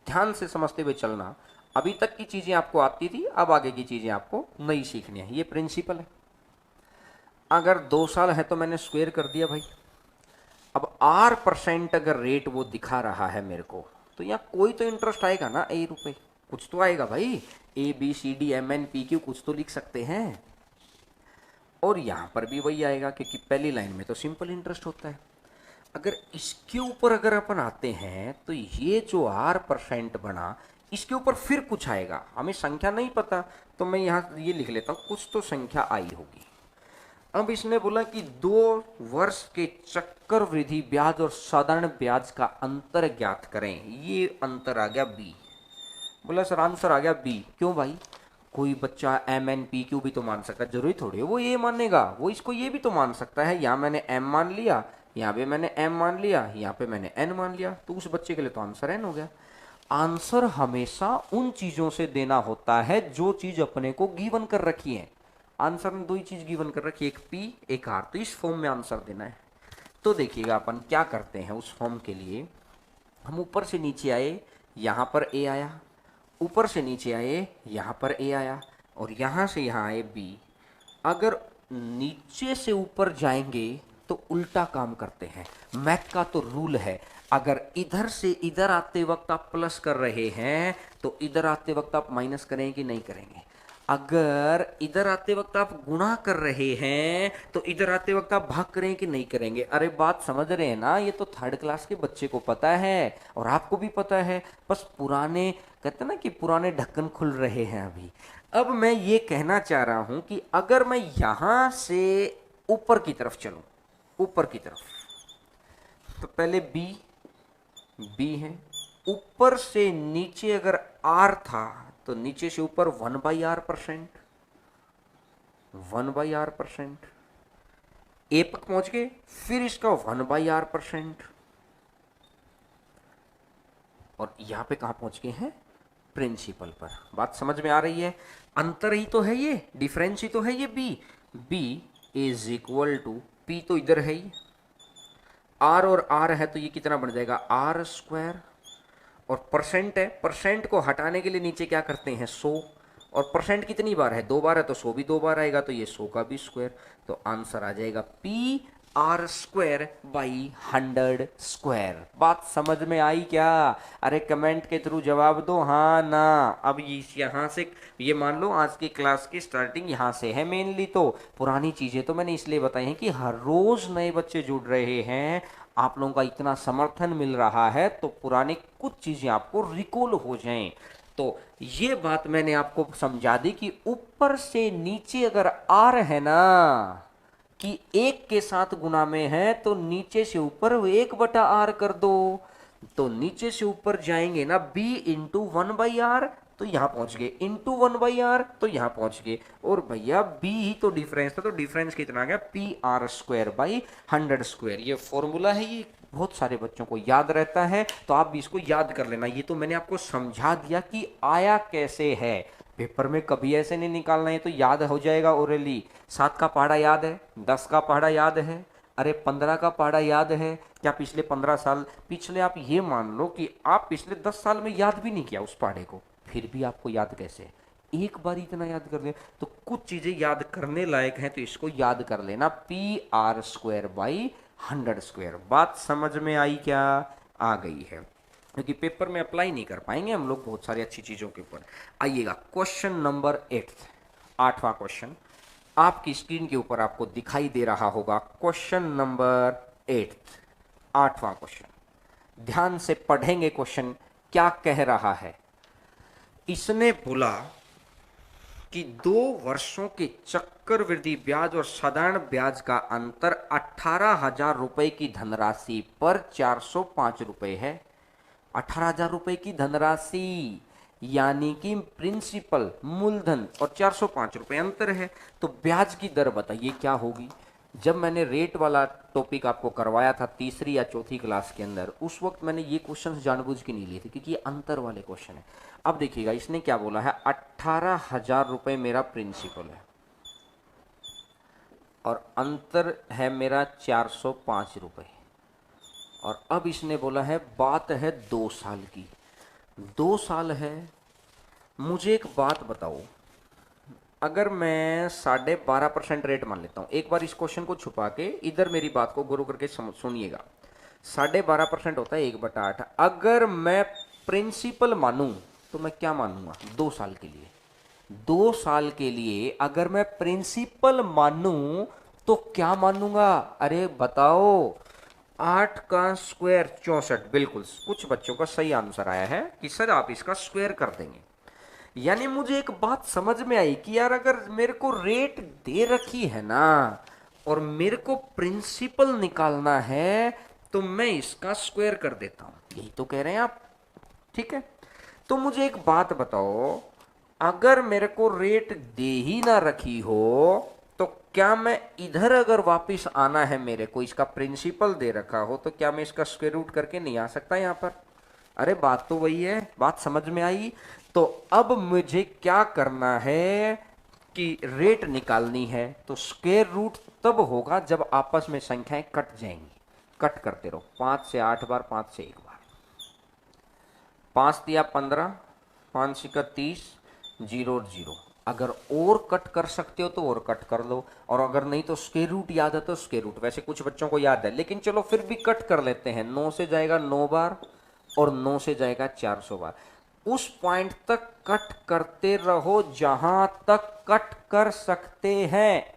ध्यान से समझते हुए चलना। अभी तक की चीजें आपको आती थी, अब आगे की चीजें आपको नई सीखनी है। ये प्रिंसिपल है। अगर 2 साल है तो मैंने स्क्वायर कर दिया भाई। अब R% अगर रेट वो दिखा रहा है मेरे को, तो यहाँ कोई तो इंटरेस्ट आएगा ना, ₹1 कुछ तो आएगा भाई। ABCDMNPQ कुछ तो लिख सकते हैं। और यहाँ पर भी वही आएगा, क्योंकि पहली लाइन में तो सिंपल इंटरेस्ट होता है। अगर इसके ऊपर अगर अपन आते हैं तो ये जो R% बना, इसके ऊपर फिर कुछ आएगा। हमें संख्या नहीं पता, तो मैं यहाँ ये लिख लेता हूँ, कुछ तो संख्या आई होगी। अब इसने बोला कि 2 वर्ष के चक्रवृद्धि ब्याज और साधारण ब्याज का अंतर ज्ञात करें। ये अंतर आ गया B। बोला सर आंसर आ गया B। क्यों भाई? कोई बच्चा MNPQ भी तो मान सकता है, जरूरी थोड़ी है वो ये मानेगा, वो इसको ये भी तो मान सकता है। यहाँ मैंने M मान लिया, यहाँ पे मैंने M मान लिया, यहाँ पे मैंने N मान लिया, तो उस बच्चे के लिए तो आंसर N हो गया। आंसर हमेशा उन चीजों से देना होता है जो चीज अपने को गिवन कर रखी है। आंसर में 2 ही चीज गिवन कर रखी है, एक P एक R, तो इस फॉर्म में आंसर देना है। तो देखिएगा अपन क्या करते हैं उस फॉर्म के लिए। हम ऊपर से नीचे आए, यहाँ पर A आया, ऊपर से नीचे आए, यहाँ पर A आया, और यहाँ से यहाँ आए B। अगर नीचे से ऊपर जाएंगे तो उल्टा काम करते हैं। मैथ का तो रूल है, अगर इधर से इधर आते वक्त आप प्लस कर रहे हैं तो इधर आते वक्त आप माइनस करेंगे कि नहीं करेंगे? अगर इधर आते वक्त आप गुणा कर रहे हैं तो इधर आते वक्त आप भाग करेंगे कि नहीं करेंगे? अरे बात समझ रहे हैं ना? ये तो 3rd क्लास के बच्चे को पता है और आपको भी पता है। बस पुराने कहते हैं ना कि पुराने ढक्कन खुल रहे हैं अभी। अब मैं ये कहना चाह रहा हूं कि अगर मैं यहां से ऊपर की तरफ चलूं, ऊपर की तरफ, तो पहले B है, ऊपर से नीचे अगर R था तो नीचे से ऊपर 1/R%, 1/R%। A तक पहुंच गए, फिर इसका 1/R%, और यहां पे कहां पहुंच गए हैं? प्रिंसिपल पर। बात समझ में आ रही है? अंतर ही तो है, ये डिफरेंस ही तो है ये B is equal to P तो इधर है ही, R और R है तो ये कितना बन जाएगा? R²। और परसेंट है, परसेंट को हटाने के लिए नीचे क्या करते हैं? 100। और परसेंट कितनी बार है? 2 बार है, तो 100 भी 2 बार आएगा, तो ये 100 का भी स्क्वायर। तो आंसर आ जाएगा PR²/100²। बात समझ में आई क्या? अरे कमेंट के थ्रू जवाब दो हाँ ना। अब यहाँ से ये मान लो आज की क्लास की स्टार्टिंग यहाँ से है मेनली। तो पुरानी चीजें तो मैंने इसलिए बताई हैं कि हर रोज नए बच्चे जुड़ रहे हैं, आप लोगों का इतना समर्थन मिल रहा है, तो पुरानी कुछ चीजें आपको रिकॉल हो जाएं। तो ये बात मैंने आपको समझा दी कि ऊपर से नीचे अगर R है ना कि 1 के साथ गुना में है, तो नीचे से ऊपर 1/R कर दो। तो नीचे से ऊपर जाएंगे ना, B इंटू 1/R, तो यहां पहुंच गए, इंटू 1/R, तो यहां पहुंच गए। और भैया B ही तो डिफरेंस था, तो डिफरेंस कितना आ गया? PR²/100²। ये फॉर्मूला है, ये बहुत सारे बच्चों को याद रहता है, तो आप भी इसको याद कर लेना। ये तो मैंने आपको समझा दिया कि आया कैसे है। पेपर में कभी ऐसे नहीं निकालना है, तो याद हो जाएगा ओरली। 7 का पहाड़ा याद है, 10 का पहाड़ा याद है, अरे 15 का पहाड़ा याद है क्या? पिछले 15 साल पिछले, आप ये मान लो कि आप पिछले 10 साल में याद भी नहीं किया उस पहाड़े को, फिर भी आपको याद कैसे? एक बार इतना याद कर ले। तो कुछ चीजें याद करने लायक हैं, तो इसको याद कर लेना, PR²/100²। बात समझ में आई क्या? आ गई है, क्योंकि पेपर में अप्लाई नहीं कर पाएंगे हम लोग बहुत सारी अच्छी चीजों के ऊपर। आइएगा क्वेश्चन नंबर 8वां क्वेश्चन आपकी स्क्रीन के ऊपर आपको दिखाई दे रहा होगा। क्वेश्चन नंबर 8वां क्वेश्चन, ध्यान से पढ़ेंगे क्वेश्चन क्या कह रहा है। इसने बोला कि 2 वर्षों के चक्रवृद्धि ब्याज और साधारण ब्याज का अंतर 18,000 रुपए की धनराशि पर 405 रुपए है। 18,000 रुपए की धनराशि यानी कि प्रिंसिपल मूलधन और 405 रुपए अंतर है। तो ब्याज की दर बताइए क्या होगी। जब मैंने रेट वाला टॉपिक आपको करवाया था तीसरी या चौथी क्लास के अंदर, उस वक्त मैंने ये क्वेश्चन जानबूझ के नहीं लिए थे क्योंकि ये अंतर वाले क्वेश्चन है। अब देखिएगा इसने क्या बोला है, 18,000 रुपए मेरा प्रिंसिपल है और अंतर है मेरा 405 रुपए। और अब इसने बोला है बात है 2 साल की, 2 साल है। मुझे एक बात बताओ, अगर मैं 12.5% रेट मान लेता हूं, एक बार इस क्वेश्चन को छुपा के इधर मेरी बात को गुरु करके सुनिएगा। 12.5% होता है 1/8। अगर मैं प्रिंसिपल मानूं तो मैं क्या मानूंगा 2 साल के लिए, 2 साल के लिए अगर मैं प्रिंसिपल मानूं तो क्या मानूंगा, अरे बताओ। 8 का स्क्वायर 64, बिल्कुल कुछ बच्चों का सही आंसर आया है कि सर आप इसका स्क्वायर कर देंगे। यानी मुझे एक बात समझ में आई कि यार अगर मेरे को रेट दे रखी है ना और मेरे को प्रिंसिपल निकालना है तो मैं इसका स्क्वायर कर देता हूं, यही तो कह रहे हैं आप, ठीक है। तो मुझे एक बात बताओ, अगर मेरे को रेट दे ही ना रखी हो तो क्या मैं इधर अगर वापस आना है, मेरे को इसका प्रिंसिपल दे रखा हो तो क्या मैं इसका स्क्वायर रूट करके नहीं आ सकता यहां पर। अरे बात तो वही है, बात समझ में आई। तो अब मुझे क्या करना है कि रेट निकालनी है, तो स्क्वायर रूट तब होगा जब आपस में संख्याएं कट जाएंगी। कट करते रहो, 5 से 8 बार, 5 से 1 बार, 5 दिया 15, 5 सिक्का 30, 0 और 0। अगर और कट कर सकते हो तो और कट कर लो, और अगर नहीं तो स्क्वायर रूट याद है तो स्क्वायर रूट। वैसे कुछ बच्चों को याद है लेकिन चलो फिर भी कट कर लेते हैं। 9 से जाएगा 9 बार और 9 से जाएगा 400 बार। उस पॉइंट तक कट करते रहो जहां तक कट कर सकते हैं,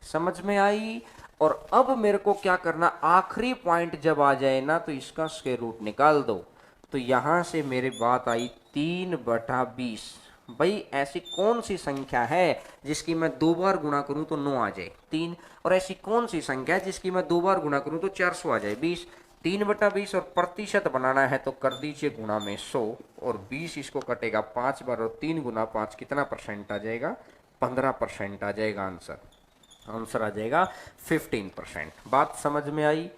समझ में आई। और अब मेरे को क्या करना, आखिरी पॉइंट जब आ जाए ना तो इसका स्क्वायर रूट निकाल दो। तो यहां से मेरी बात आई 3/20। भाई ऐसी कौन सी संख्या है जिसकी मैं 2 बार गुणा करूं तो 9 आ जाए 3, और ऐसी कौन सी संख्या है जिसकी मैं 2 बार गुणा करूं तो 400 आ जाए 20। 3/20 और प्रतिशत बनाना है तो कर दीजिए गुणा में 100, और 20 इसको कटेगा 5 बार और 3 गुना 5 कितना परसेंट आ जाएगा, 15% आ जाएगा आंसर। आंसर आ जाएगा 15%। बात समझ में आई,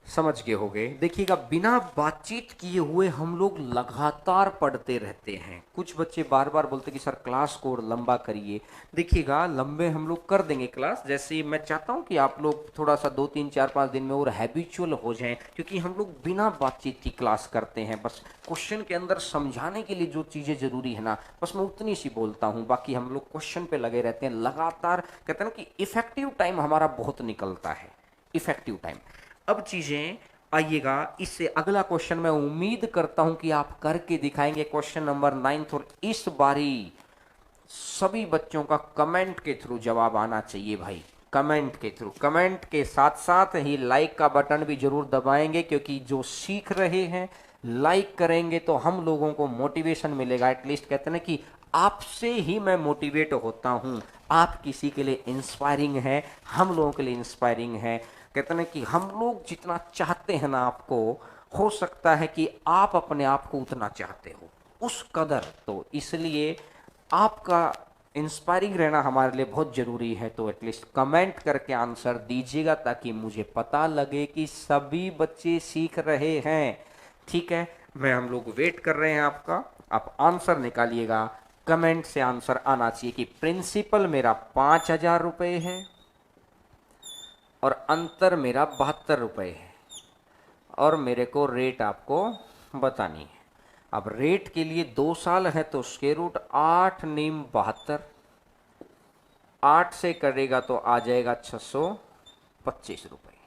समझ के हो गए। देखिएगा बिना बातचीत किए हुए हम लोग लगातार पढ़ते रहते हैं। कुछ बच्चे बार बार बोलते कि सर क्लास को और लंबा करिए। देखिएगा लंबे हम लोग कर देंगे क्लास, जैसे मैं चाहता हूं कि आप लोग थोड़ा सा 2 3 4 5 दिन में और हैबिचुअल हो जाएं, क्योंकि हम लोग बिना बातचीत की क्लास करते हैं। बस क्वेश्चन के अंदर समझाने के लिए जो चीज़ें जरूरी है ना, बस मैं उतनी सी बोलता हूँ, बाकी हम लोग क्वेश्चन पे लगे रहते हैं लगातार। कहते हैं ना कि इफेक्टिव टाइम हमारा बहुत निकलता है, इफेक्टिव टाइम। अब चीजें आइएगा, इससे अगला क्वेश्चन मैं उम्मीद करता हूं कि आप करके दिखाएंगे, क्वेश्चन नंबर 9। और इस बारी सभी बच्चों का कमेंट के थ्रू जवाब आना चाहिए भाई, कमेंट के थ्रू। कमेंट के साथ साथ ही लाइक का बटन भी जरूर दबाएंगे, क्योंकि जो सीख रहे हैं लाइक करेंगे तो हम लोगों को मोटिवेशन मिलेगा। एटलीस्ट कहते हैं ना कि आपसे ही मैं मोटिवेट होता हूं, आप किसी के लिए इंस्पायरिंग है, हम लोगों के लिए इंस्पायरिंग है। कहते हैं कि हम लोग जितना चाहते हैं ना आपको, हो सकता है कि आप अपने आप को उतना चाहते हो, उस कदर। तो इसलिए आपका इंस्पायरिंग रहना हमारे लिए बहुत जरूरी है। तो एटलीस्ट कमेंट करके आंसर दीजिएगा ताकि मुझे पता लगे कि सभी बच्चे सीख रहे हैं, ठीक है। मैं हम लोग वेट कर रहे हैं आपका, आप आंसर निकालिएगा। कमेंट से आंसर आना चाहिए कि प्रिंसिपल मेरा 5,000 रुपये है और अंतर मेरा 72 रुपये है, और मेरे को रेट आपको बतानी है। अब रेट के लिए 2 साल है तो स्क्वायर रूट 8 नीम 72, 8 से करेगा तो आ जाएगा 625 रुपये।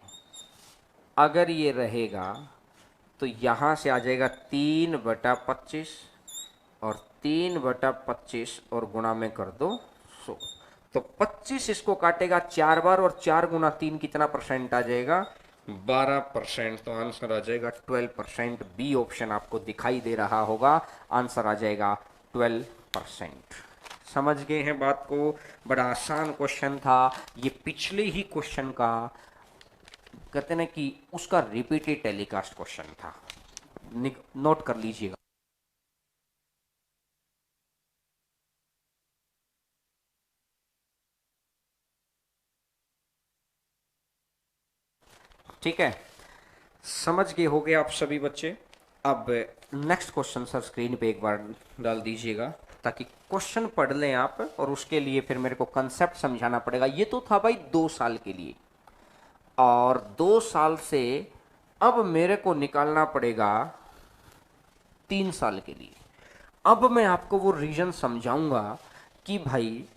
अगर ये रहेगा तो यहाँ से आ जाएगा 3/25, और 3/25 और गुणा में कर दो 100। तो 25 इसको काटेगा 4 बार, और 4 गुना 3 कितना परसेंट आ जाएगा, 12%। तो आंसर आ जाएगा 12%। बी ऑप्शन आपको दिखाई दे रहा होगा, आंसर आ जाएगा 12%। समझ गए हैं बात को? बड़ा आसान क्वेश्चन था ये, पिछले ही क्वेश्चन का कहते ना कि उसका रिपीटेड टेलीकास्ट क्वेश्चन था, नोट कर लीजिएगा। ठीक है, समझ गए होगे आप सभी बच्चे। अब नेक्स्ट क्वेश्चन सर स्क्रीन पे एक बार डाल दीजिएगा ताकि क्वेश्चन पढ़ लें आप, और उसके लिए फिर मेरे को कंसेप्ट समझाना पड़ेगा। ये तो था भाई 2 साल के लिए, और 2 साल से अब मेरे को निकालना पड़ेगा 3 साल के लिए। अब मैं आपको वो रीजन समझाऊंगा कि भाई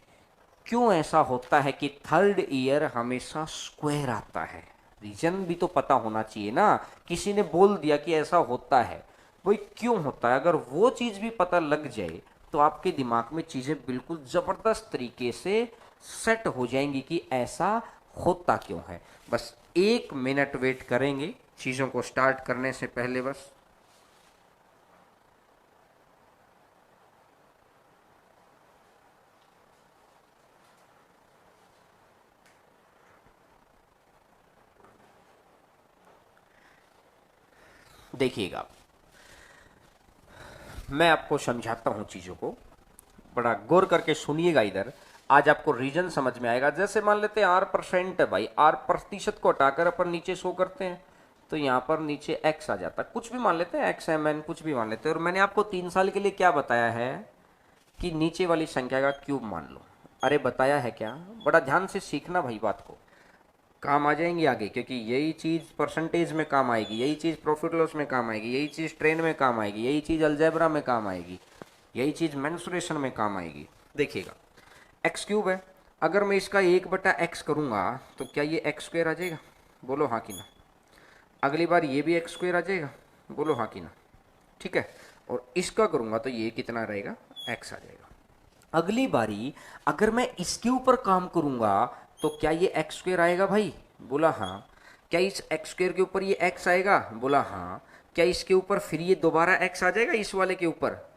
क्यों ऐसा होता है कि थर्ड ईयर हमेशा स्क्वायर आता है। रीजन भी तो पता होना चाहिए ना, किसी ने बोल दिया कि ऐसा होता है, भाई क्यों होता है? अगर वो चीज भी पता लग जाए तो आपके दिमाग में चीजें बिल्कुल जबरदस्त तरीके से सेट हो जाएंगी कि ऐसा होता क्यों है। बस 1 मिनट वेट करेंगे चीजों को स्टार्ट करने से पहले। बस देखिएगा, मैं आपको समझाता हूं चीजों को, बड़ा गौर करके सुनिएगा इधर। आज आपको रीजन समझ में आएगा। जैसे मान लेते हैं R% है भाई, R प्रतिशत को हटाकर अपन नीचे शो करते हैं तो यहां पर नीचे x आ जाता है। कुछ भी मान लेते हैं, XMN कुछ भी मान लेते हैं। और मैंने आपको 3 साल के लिए क्या बताया है कि नीचे वाली संख्या का क्यूब मान लो। अरे बताया है क्या? बड़ा ध्यान से सीखना भाई, बात को काम आ जाएंगी आगे, क्योंकि यही चीज़ परसेंटेज में काम आएगी, यही चीज़ प्रॉफिट लॉस में काम आएगी, यही चीज़ ट्रेन में काम आएगी, यही चीज़ अलजेब्रा में काम आएगी, यही चीज़ मेंसुरेशन में काम आएगी। देखिएगा, एक्स क्यूब है, अगर मैं इसका 1/x करूँगा तो क्या ये एक्स स्क्वायर आ जाएगा? बोलो हाँ कि ना। अगली बार ये भी एक्स स्क्वायर आ जाएगा, बोलो हाँ कि ना। ठीक है, और इसका करूँगा तो ये कितना रहेगा? एक्स आ जाएगा। अगली बारी अगर मैं इसके ऊपर काम करूंगा तो क्या ये एक्स स्क्वायर आएगा भाई? बोला हाँ। क्या इस एक्स स्क्वायर के ऊपर ये एक्स आएगा? बोला हाँ। क्या इसके ऊपर फिर ये दोबारा एक्स आ जाएगा इस वाले के ऊपर?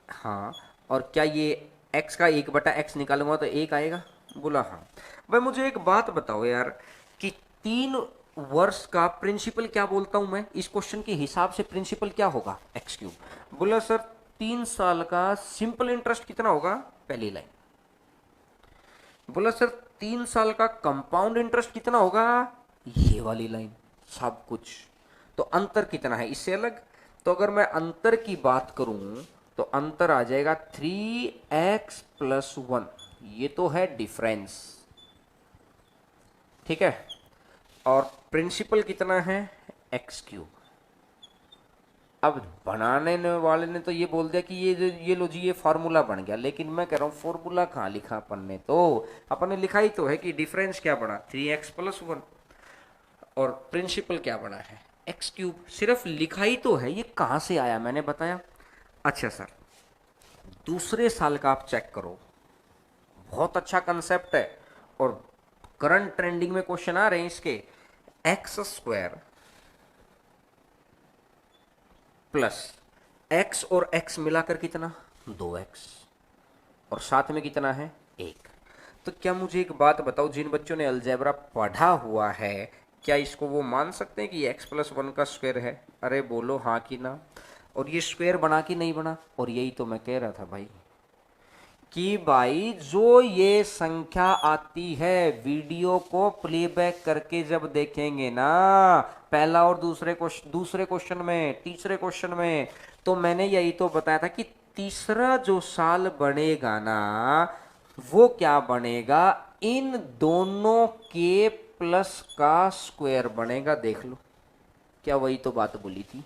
हाँ। और क्या ये एक्स का 1/x निकालूंगा तो 1 आएगा? बोला हाँ। भाई मुझे एक बात बताओ यार, कि 3 वर्ष का प्रिंसिपल क्या बोलता हूं मैं? इस क्वेश्चन के हिसाब से प्रिंसिपल क्या होगा? X cube. बोला सर 3 साल का सिंपल इंटरेस्ट कितना होगा? पहली लाइन। बोला सर 3 साल का कंपाउंड इंटरेस्ट कितना होगा? ये वाली लाइन। सब कुछ तो अंतर कितना है इससे अलग? तो अगर मैं अंतर की बात करूं तो अंतर आ जाएगा 3x+1। ये तो है डिफरेंस, ठीक है। और प्रिंसिपल कितना है? X cube. अब बनाने वाले ने तो ये बोल दिया कि ये लो जी, ये फार्मूला बन गया, लेकिन मैं कह रहा हूँ फार्मूला कहाँ लिखा अपन ने? तो अपन ने लिखा ही तो है कि डिफरेंस क्या बना? 3x+1। और प्रिंसिपल क्या बना है? X cube. सिर्फ लिखा ही तो है, ये कहाँ से आया मैंने बताया। अच्छा सर, दूसरे साल का आप चेक करो, बहुत अच्छा कंसेप्ट है और करंट ट्रेंडिंग में क्वेश्चन आ रहे हैं इसके। x² प्लस x और x मिलाकर कितना? 2x। और साथ में कितना है? 1। तो क्या मुझे एक बात बताओ, जिन बच्चों ने अलजेब्रा पढ़ा हुआ है क्या इसको वो मान सकते हैं कि x+1 का स्क्वायर है? अरे बोलो हाँ कि ना। और ये स्क्वायर बना कि नहीं बना? और यही तो मैं कह रहा था भाई, कि भाई जो ये संख्या आती है वीडियो को प्लेबैक करके जब देखेंगे ना, पहला और दूसरे क्वेश्चन में, तीसरे क्वेश्चन में, तो मैंने यही तो बताया था कि तीसरा जो साल बनेगा ना, वो क्या बनेगा? इन दोनों के प्लस का स्क्वायर बनेगा। देख लो, क्या वही तो बात बोली थी?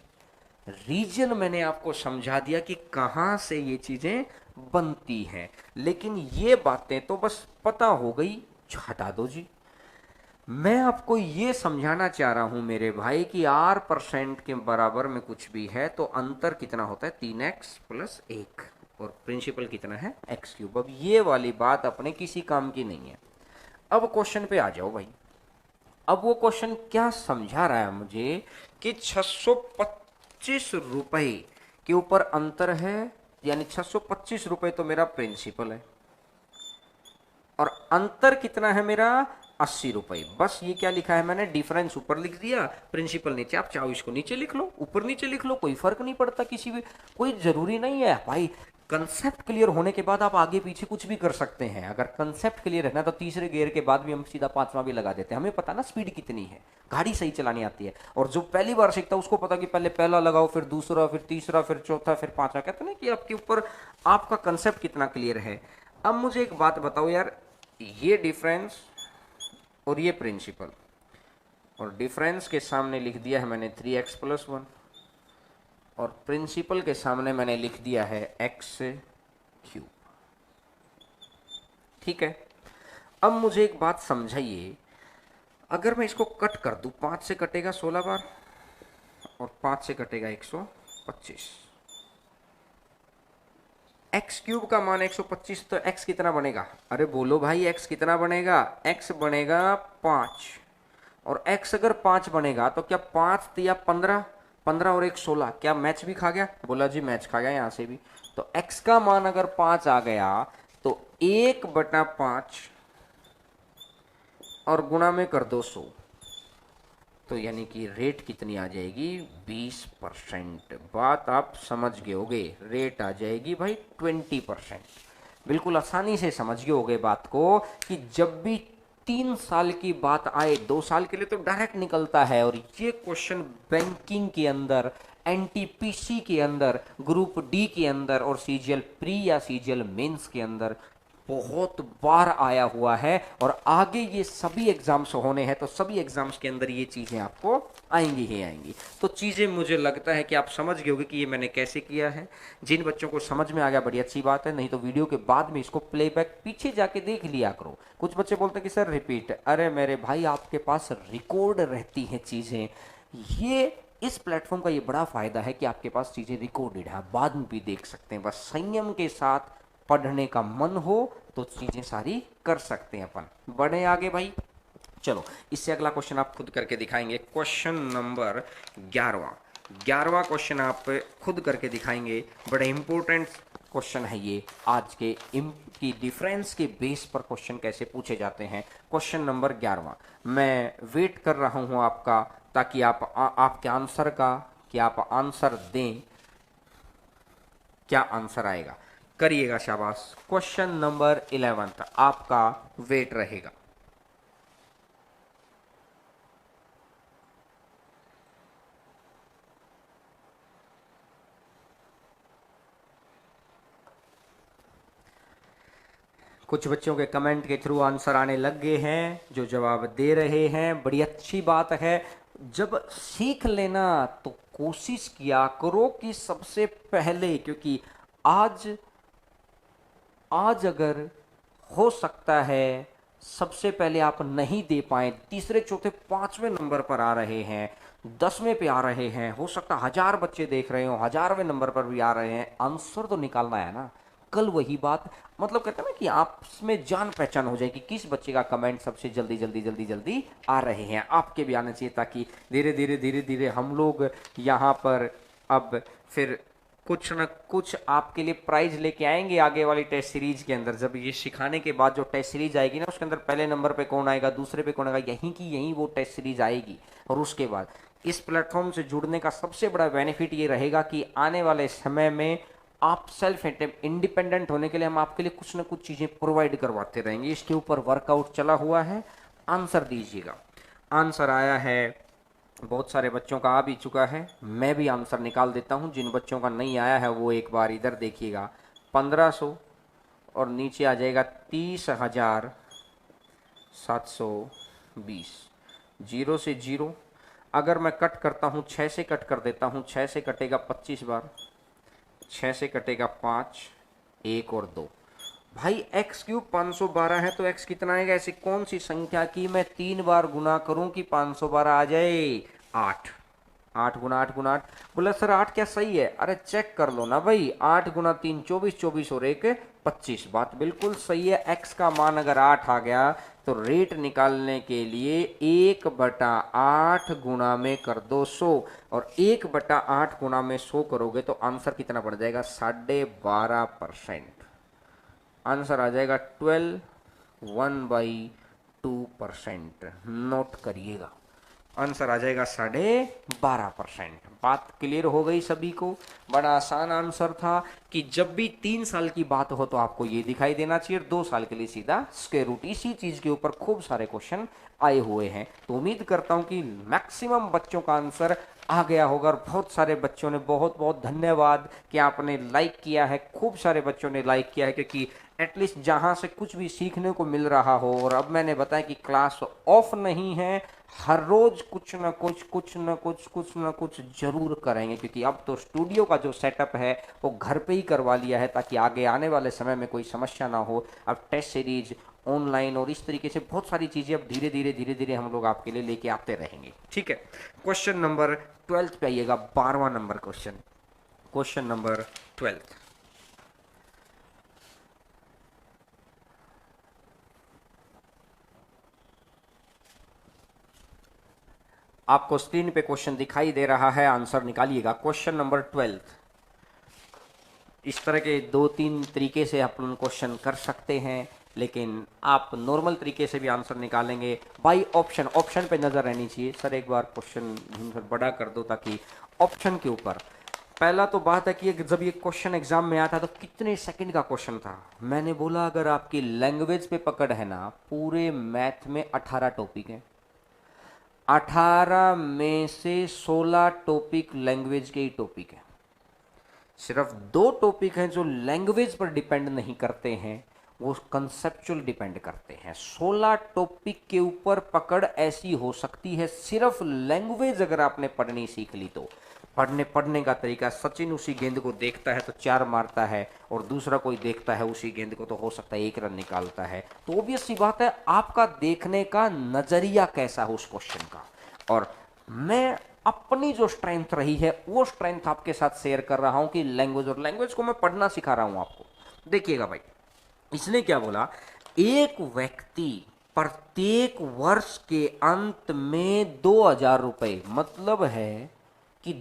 रीजन मैंने आपको समझा दिया कि कहां से ये चीजें बनती हैं, लेकिन ये बातें तो बस पता हो गई, हटा दो जी। मैं आपको ये समझाना चाह रहा हूं मेरे भाई कि R% के बराबर में कुछ भी है तो अंतर कितना होता है? 3x+1। और प्रिंसिपल कितना है? X cube. अब ये वाली बात अपने किसी काम की नहीं है। अब क्वेश्चन पे आ जाओ भाई। अब वो क्वेश्चन क्या समझा रहा है मुझे कि 625 रुपए के ऊपर अंतर है यानी 625 रुपए तो मेरा प्रिंसिपल है, और अंतर कितना है मेरा 80 रुपए। बस ये क्या लिखा है मैंने, डिफरेंस ऊपर लिख दिया, प्रिंसिपल नीचे। आप चाहो इसको नीचे लिख लो, ऊपर नीचे लिख लो, कोई फर्क नहीं पड़ता किसी भी, कोई जरूरी नहीं है भाई। कंसेप्ट क्लियर होने के बाद आप आगे पीछे कुछ भी कर सकते हैं। अगर कंसेप्ट क्लियर है ना तो तीसरे गियर के बाद भी हम सीधा पांचवा भी लगा देते हैं। हमें पता ना स्पीड कितनी है, गाड़ी सही चलानी आती है। और जो पहली बार सीखता है उसको पता कि पहले पहला लगाओ, फिर दूसरा, फिर तीसरा, फिर चौथा, फिर पांचवा। कहते हैं ना कि आपके ऊपर आपका कंसेप्ट कितना क्लियर है। अब मुझे एक बात बताओ यार, ये डिफरेंस और ये प्रिंसिपल, और डिफरेंस के सामने लिख दिया है मैंने 3x + 1, और प्रिंसिपल के सामने मैंने लिख दिया है x³। ठीक है, अब मुझे एक बात समझाइए, अगर मैं इसको कट कर दूं, 5 से कटेगा 16 बार और 5 से कटेगा 125। x³ का मान 125, तो x कितना बनेगा? अरे बोलो भाई, x कितना बनेगा? x बनेगा 5। और x अगर 5 बनेगा तो क्या 5 या 15, 15 और 1 16, क्या मैच भी खा गया? बोला जी मैच खा गया यहाँ से भी। तो x का मान अगर 5 आ गया तो 1/5 और गुणा में कर दो 100, तो यानी कि रेट कितनी आ जाएगी? 20%। बात आप समझ गए होगे, रेट आ जाएगी भाई 20%। बिल्कुल आसानी से समझ गए होगे बात को, कि जब भी 3 साल की बात आए, 2 साल के लिए तो डायरेक्ट निकलता है। और ये क्वेश्चन बैंकिंग के अंदर, एनटीपीसी के अंदर, ग्रुप डी के अंदर और सीजीएल प्री या सीजीएल मेंस के अंदर बहुत बार आया हुआ है। और आगे ये सभी एग्जाम्स होने हैं, तो सभी एग्जाम्स के अंदर ये चीजें आपको आएंगी ही आएंगी। तो चीजें मुझे लगता है कि आप समझ गए होंगे कि ये मैंने कैसे किया है। जिन बच्चों को समझ में आ गया बड़ी अच्छी बात है, नहीं तो वीडियो के बाद में इसको प्लेबैक पीछे जाके देख लिया करो। कुछ बच्चे बोलते हैं कि सर रिपीट, अरे मेरे भाई आपके पास रिकॉर्ड रहती हैं चीजें। ये इस प्लेटफॉर्म का ये बड़ा फायदा है कि आपके पास चीजें रिकॉर्डेड है, बाद में भी देख सकते हैं। बस संयम के साथ पढ़ने का मन हो तो चीजें सारी कर सकते हैं अपन। बढ़े आगे भाई, चलो इससे अगला क्वेश्चन आप खुद करके दिखाएंगे। क्वेश्चन नंबर 11वां क्वेश्चन आप खुद करके दिखाएंगे। बड़ा इंपॉर्टेंट क्वेश्चन है ये। आज के की डिफरेंस के बेस पर क्वेश्चन कैसे पूछे जाते हैं। क्वेश्चन नंबर 11वां, मैं वेट कर रहा हूं आपका, ताकि आपके आंसर का, कि आप आंसर दें। क्या आंसर आएगा? करिएगा, शाबाश। क्वेश्चन नंबर 11 आपका वेट रहेगा। कुछ बच्चों के कमेंट के थ्रू आंसर आने लग गए हैं, जो जवाब दे रहे हैं, बड़ी अच्छी बात है। जब सीख लेना तो कोशिश किया करो कि सबसे पहले, क्योंकि आज अगर हो सकता है सबसे पहले आप नहीं दे पाए, तीसरे चौथे पांचवें नंबर पर आ रहे हैं, 10वें पे आ रहे हैं, हो सकता है 1000 बच्चे देख रहे हो, 1000वें नंबर पर भी आ रहे हैं, आंसर तो निकालना है ना। कल वही बात, मतलब कहते हैं ना कि आपस में जान पहचान हो जाए कि किस बच्चे का कमेंट सबसे जल्दी जल्दी जल्दी जल्दी आ रहे हैं। आपके भी आने चाहिए, ताकि धीरे धीरे हम लोग यहाँ पर अब फिर कुछ न कुछ आपके लिए प्राइज लेके आएंगे आगे वाली टेस्ट सीरीज के अंदर। जब ये सिखाने के बाद जो टेस्ट सीरीज आएगी ना, उसके अंदर पहले नंबर पे कौन आएगा, दूसरे पे कौन आएगा, यहीं की यहीं वो टेस्ट सीरीज आएगी। और उसके बाद इस प्लेटफॉर्म से जुड़ने का सबसे बड़ा बेनिफिट ये रहेगा कि आने वाले समय में आप सेल्फ इंडिपेंडेंट होने के लिए हम आपके लिए कुछ ना कुछ चीज़ें प्रोवाइड करवाते रहेंगे। इसके ऊपर वर्कआउट चला हुआ है। आंसर दीजिएगा। आंसर आया है, बहुत सारे बच्चों का आ भी चुका है। मैं भी आंसर निकाल देता हूं। जिन बच्चों का नहीं आया है वो एक बार इधर देखिएगा। 1500 और नीचे आ जाएगा 30,720। 0 से 0 अगर मैं कट करता हूं, 6 से कट कर देता हूं। 6 से कटेगा 25 बार, 6 से कटेगा 5, 1 और 2। भाई x³ 512 है तो x कितना आएगा? ऐसी कौन सी संख्या की मैं 3 बार गुना करूं कि 512 आ जाए? 8। 8 गुना 8 गुना 8। बोला सर 8 क्या सही है? अरे चेक कर लो ना भाई, 8 गुना 3 24, 24 और 1 25। बात बिल्कुल सही है। x का मान अगर 8 आ गया तो रेट निकालने के लिए 1/8 गुणा में कर दो 100, और 1/8 गुणा में 100 करोगे तो आंसर कितना पड़ जाएगा? 12.5%। आंसर आ जाएगा 12/1/2%। नोट करिएगा, आंसर आ जाएगा 12.5%। बात क्लियर हो गई सभी को? बड़ा आसान आंसर था कि जब भी 3 साल की बात हो तो आपको ये दिखाई देना चाहिए, 2 साल के लिए सीधा स्क्वायर रूट। इसी चीज के ऊपर खूब सारे क्वेश्चन आए हुए हैं, तो उम्मीद करता हूं कि मैक्सिमम बच्चों का आंसर आ गया होगा। और बहुत सारे बच्चों ने, बहुत बहुत धन्यवाद कि आपने लाइक किया है, खूब सारे बच्चों ने लाइक किया है, क्योंकि एटलीस्ट जहां से कुछ भी सीखने को मिल रहा हो। और अब मैंने बताया कि क्लास ऑफ नहीं है, हर रोज कुछ ना कुछ जरूर करेंगे, क्योंकि अब तो स्टूडियो का जो सेटअप है वो घर पे ही करवा लिया है, ताकि आगे आने वाले समय में कोई समस्या ना हो। अब टेस्ट सीरीज ऑनलाइन और इस तरीके से बहुत सारी चीजें अब धीरे धीरे हम लोग आपके लिए लेके आते रहेंगे। ठीक है, क्वेश्चन नंबर 12 पे आइएगा। 12वां नंबर क्वेश्चन, क्वेश्चन नंबर 12। आपको स्क्रीन पे क्वेश्चन दिखाई दे रहा है, आंसर निकालिएगा। Question number 12। इस तरह के 2-3 तरीके से आप क्वेश्चन कर सकते हैं, लेकिन आप नॉर्मल तरीके से भी आंसर निकालेंगे बाई ऑप्शन। ऑप्शन पे नजर रहनी चाहिए। सर एक बार क्वेश्चन बड़ा कर दो ताकि ऑप्शन के ऊपर। पहला तो बात है कि जब ये क्वेश्चन एग्जाम में आता तो कितने सेकंड का क्वेश्चन था? मैंने बोला अगर आपकी लैंग्वेज पे पकड़ है ना, पूरे मैथ में 18 टॉपिक है, 18 में से 16 टॉपिक लैंग्वेज के ही टॉपिक है। सिर्फ 2 टॉपिक हैं जो लैंग्वेज पर डिपेंड नहीं करते हैं, वो कंसेप्चुअल डिपेंड करते हैं। 16 टॉपिक के ऊपर पकड़ ऐसी हो सकती है सिर्फ लैंग्वेज अगर आपने पढ़नी सीख ली तो। पढ़ने का तरीका, सचिन उसी गेंद को देखता है तो 4 मारता है, और दूसरा कोई देखता है उसी गेंद को तो हो सकता है 1 रन निकालता है। तो ऑब्वियस सी बात है, आपका देखने का नजरिया कैसा हो उस क्वेश्चन का। और मैं अपनी जो स्ट्रेंथ रही है वो स्ट्रेंथ आपके साथ शेयर कर रहा हूं कि लैंग्वेज, और लैंग्वेज को मैं पढ़ना सिखा रहा हूं आपको। देखिएगा भाई, इसने क्या बोला, एक व्यक्ति प्रत्येक वर्ष के अंत में 2000 रुपए, मतलब है कि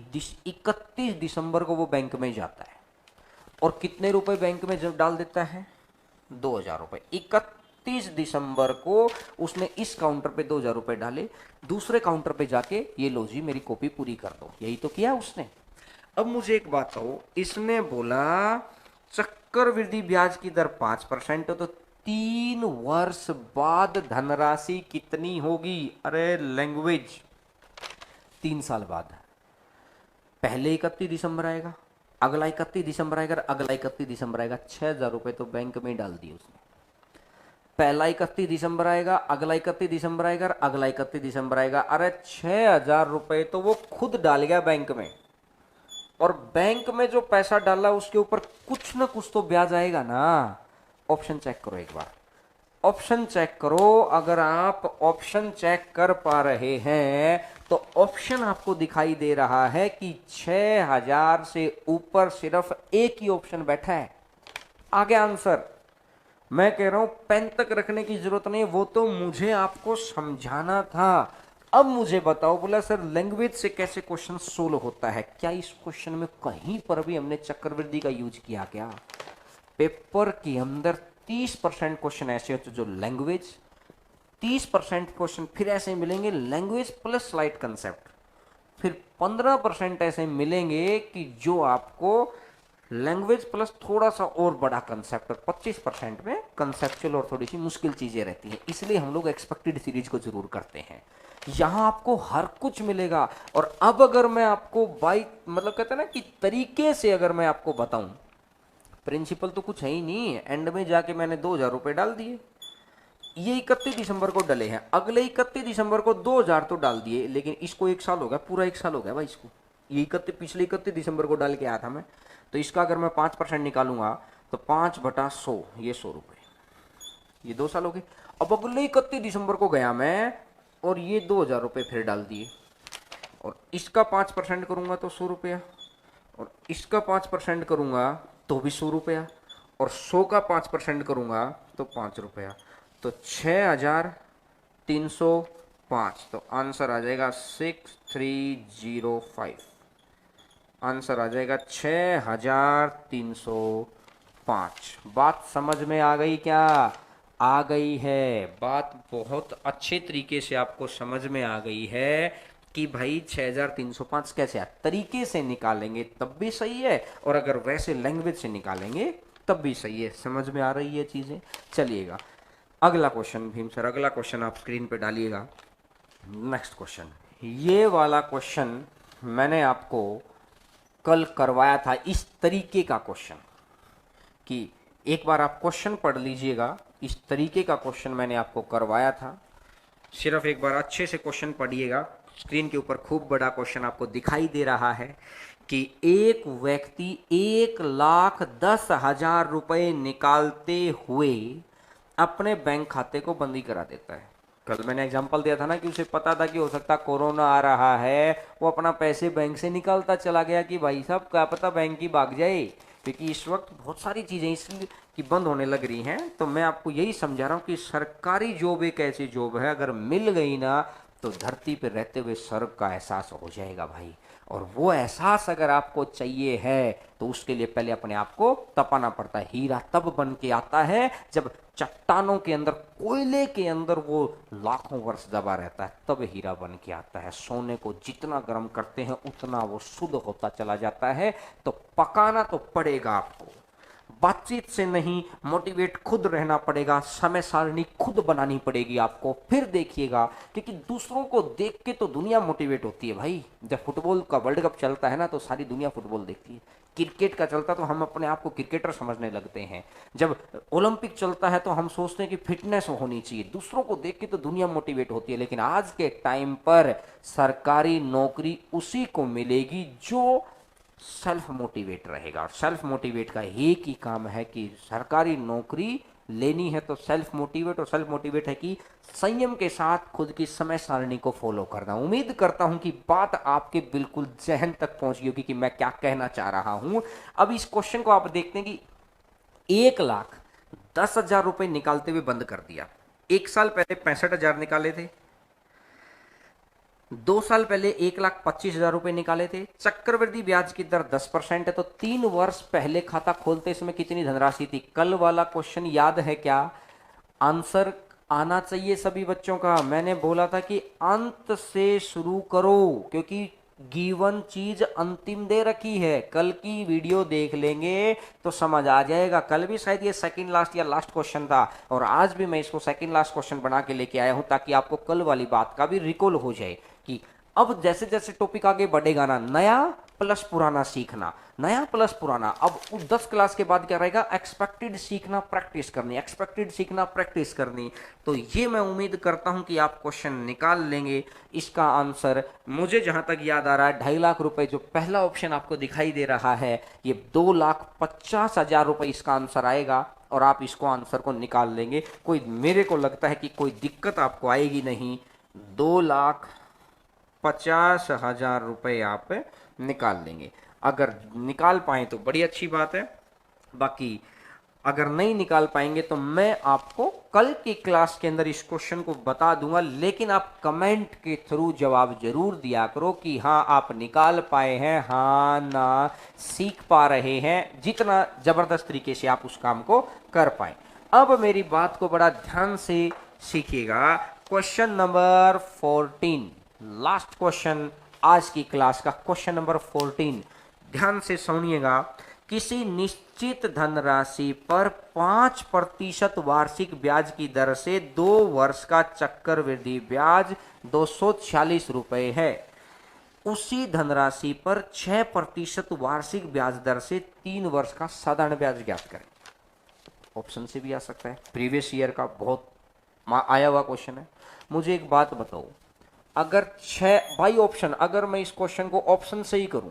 31 दिसंबर को वो बैंक में जाता है, और कितने रुपए बैंक में जब डाल देता है? 2000 रुपए। 31 दिसंबर को उसने इस काउंटर पे 2000 रुपए डाले, दूसरे काउंटर पे जाके ये लो जी मेरी कॉपी पूरी कर दो। यही तो किया उसने। अब मुझे एक बात कहो, इसने बोला चक्रवृद्धि ब्याज की दर 5% हो तो 3 वर्ष बाद धनराशि कितनी होगी? अरे लैंग्वेज, 3 साल बाद। पहले 31 दिसंबर आएगा, अगला 31 दिसंबर आएगा, अगला 31 दिसंबर आएगा। 6000 रुपए तो बैंक में डाल दिए उसने। पहला 31 दिसंबर आएगा, अगला 31 दिसंबर आएगा, अगला 31 दिसंबर आएगा। अरे 6000 रुपए तो वो खुद डाल गया बैंक में, और बैंक में जो पैसा डाला उसके ऊपर कुछ ना कुछ तो ब्याज आएगा ना। ऑप्शन चेक करो एक बार, ऑप्शन चेक करो। अगर आप ऑप्शन चेक कर पा रहे हैं तो ऑप्शन आपको दिखाई दे रहा है कि 6000 से ऊपर सिर्फ एक ही ऑप्शन बैठा है। आगे आंसर मैं कह रहा हूं पेन तक रखने की जरूरत नहीं, वो तो मुझे आपको समझाना था। अब मुझे बताओ, बोला सर लैंग्वेज से कैसे क्वेश्चन सोल्व होता है? क्या इस क्वेश्चन में कहीं पर भी हमने चक्रवृद्धि का यूज किया क्या? पेपर के अंदर 30% क्वेश्चन ऐसे होते जो लैंग्वेज, 30% क्वेश्चन फिर ऐसे मिलेंगे लैंग्वेज प्लस स्लाइड कंसेप्ट, फिर 15% ऐसे मिलेंगे कि जो आपको लैंग्वेज प्लस थोड़ा सा और बड़ा कंसेप्ट, और 25% में कंसेप्चुअल और थोड़ी सी मुश्किल चीजें रहती हैं। इसलिए हम लोग एक्सपेक्टेड सीरीज को जरूर करते हैं। यहां आपको हर कुछ मिलेगा। और अब अगर मैं आपको बाई मतलब कहते हैं ना कि तरीके से अगर मैं आपको बताऊं, प्रिंसिपल तो कुछ है ही नहीं, एंड में जाके मैंने 2000 रुपए डाल दिए। ये 31 दिसंबर को डले हैं, अगले 31 दिसंबर को 2000 तो डाल दिए, लेकिन इसको 1 साल हो गया, पूरा 1 साल हो गया भाई इसको। ये 31 पिछले 31 दिसंबर को डाल के आया था मैं, तो इसका अगर मैं 5% निकालूंगा तो 5/100, ये 100 रुपए, ये 2 साल हो गए। अब अगले 31 दिसंबर को गया मैं और ये 2000 रुपए फिर डाल दिए, और इसका 5% करूंगा तो 100 रुपया, और इसका 5% करूंगा तो भी 100 रुपया, और 100 का 5% करूँगा तो 5 रुपया, तो 6305, तो आंसर आ जाएगा 6305। आंसर आ जाएगा 6305। बात समझ में आ गई क्या? आ गई है। बात बहुत अच्छे तरीके से आपको समझ में आ गई है कि भाई 6305 कैसे आ, तरीके से निकालेंगे तब भी सही है, और अगर वैसे लैंग्वेज से निकालेंगे तब भी सही है। समझ में आ रही है चीजें? चलिएगा अगला क्वेश्चन। भीम सर अगला क्वेश्चन आप स्क्रीन पे डालिएगा। नेक्स्ट क्वेश्चन, ये वाला क्वेश्चन मैंने आपको कल करवाया था, इस तरीके का क्वेश्चन, कि एक बार आप क्वेश्चन पढ़ लीजिएगा। इस तरीके का क्वेश्चन मैंने आपको करवाया था, सिर्फ एक बार अच्छे से क्वेश्चन पढ़िएगा। स्क्रीन के ऊपर खूब बड़ा क्वेश्चन आपको दिखाई दे रहा है कि एक व्यक्ति 1,10,000 रुपए निकालते हुए अपने बैंक खाते को बंदी करा देता है। कल मैंने एग्जांपल दिया था ना कि उसे पता था कि हो सकता कोरोना आ रहा है, वो अपना पैसे बैंक से निकालता चला गया कि भाई साहब क्या पता बैंक ही भाग जाए, क्योंकि इस वक्त बहुत सारी चीज़ें इसलिए कि बंद होने लग रही हैं। तो मैं आपको यही समझा रहा हूँ कि सरकारी जॉब एक ऐसी जॉब है, अगर मिल गई ना तो धरती पर रहते हुए स्वर्ग का एहसास हो जाएगा भाई। और वो एहसास अगर आपको चाहिए है तो उसके लिए पहले अपने आप को तपाना पड़ता है। हीरा तब बन के आता है जब चट्टानों के अंदर, कोयले के अंदर वो लाखों वर्ष दबा रहता है, तब हीरा बन के आता है। सोने को जितना गर्म करते हैं उतना वो शुद्ध होता चला जाता है। तो पकाना तो पड़ेगा आपको, बातचीत से नहीं, मोटिवेट खुद रहना पड़ेगा, समय सारणी खुद बनानी पड़ेगी आपको। फिर देखिएगा, क्योंकि दूसरों को देख के तो दुनिया मोटिवेट होती है भाई। जब फुटबॉल का वर्ल्ड कप चलता है ना तो सारी दुनिया फुटबॉल देखती है। क्रिकेट का चलता तो हम अपने आप को क्रिकेटर समझने लगते हैं। जब ओलंपिक चलता है तो हम सोचते हैं कि फिटनेस होनी चाहिए। दूसरों को देख के तो दुनिया मोटिवेट होती है, लेकिन आज के टाइम पर सरकारी नौकरी उसी को मिलेगी जो सेल्फ मोटिवेट रहेगा। और सेल्फ मोटिवेट का एक ही काम है कि सरकारी नौकरी लेनी है तो सेल्फ मोटिवेट, और सेल्फ मोटिवेट है कि संयम के साथ खुद की समय सारणी को फॉलो करना। उम्मीद करता हूं कि बात आपके बिल्कुल जहन तक पहुंच गई होगी कि मैं क्या कहना चाह रहा हूं। अब इस क्वेश्चन को आप देखते हैं कि 1,10,000 रुपए निकालते हुए बंद कर दिया। एक साल पहले 65,000 निकाले थे, 2 साल पहले 1,25,000 रुपए निकाले थे। चक्रवृद्धि ब्याज की दर 10% है, तो 3 वर्ष पहले खाता खोलते समय कितनी धनराशि थी? कल वाला क्वेश्चन याद है क्या? आंसर आना चाहिए सभी बच्चों का। मैंने बोला था कि अंत से शुरू करो, क्योंकि गिवन चीज अंतिम दे रखी है। कल की वीडियो देख लेंगे तो समझ आ जाएगा। कल भी शायद ये सेकंड लास्ट या लास्ट क्वेश्चन था, और आज भी मैं इसको सेकंड लास्ट क्वेश्चन बना के लेके आया हूं ताकि आपको कल वाली बात का भी रिकॉल हो जाए कि अब जैसे जैसे टॉपिक आगे बढ़ेगा ना, नया प्लस पुराना सीखना, नया प्लस पुराना। अब 10 क्लास के बाद क्या रहेगा? एक्सपेक्टेड सीखना, प्रैक्टिस करनी, एक्सपेक्टेड सीखना, प्रैक्टिस करनी। तो ये मैं उम्मीद करता हूं कि आप क्वेश्चन निकाल लेंगे। इसका आंसर मुझे जहां तक याद आ रहा है 2.5 लाख रुपए, जो पहला ऑप्शन आपको दिखाई दे रहा है, ये 2,50,000 रुपए इसका आंसर आएगा, और आप इसको आंसर को निकाल लेंगे। कोई, मेरे को लगता है कि कोई दिक्कत आपको आएगी नहीं। 2,50,000 रुपए आप निकाल लेंगे। अगर निकाल पाए तो बड़ी अच्छी बात है, बाकी अगर नहीं निकाल पाएंगे तो मैं आपको कल की क्लास के अंदर इस क्वेश्चन को बता दूंगा। लेकिन आप कमेंट के थ्रू जवाब जरूर दिया करो कि हाँ आप निकाल पाए हैं, हाँ ना सीख पा रहे हैं, जितना जबरदस्त तरीके से आप उस काम को कर पाए। अब मेरी बात को बड़ा ध्यान से सीखिएगा। क्वेश्चन नंबर 14, लास्ट क्वेश्चन आज की क्लास का, क्वेश्चन नंबर 14, ध्यान से सुनिएगा। किसी निश्चित धनराशि पर 5% वार्षिक ब्याज की दर से 2 वर्ष का चक्रवृद्धि ब्याज 246 रुपए है। उसी धनराशि पर 6% वार्षिक ब्याज दर से 3 वर्ष का साधारण ब्याज ज्ञात करें। ऑप्शन से भी आ सकता है, प्रीवियस ईयर का बहुत आया हुआ क्वेश्चन है। मुझे एक बात बताओ, अगर 6 बाई ऑप्शन, अगर मैं इस क्वेश्चन को ऑप्शन से ही करूं,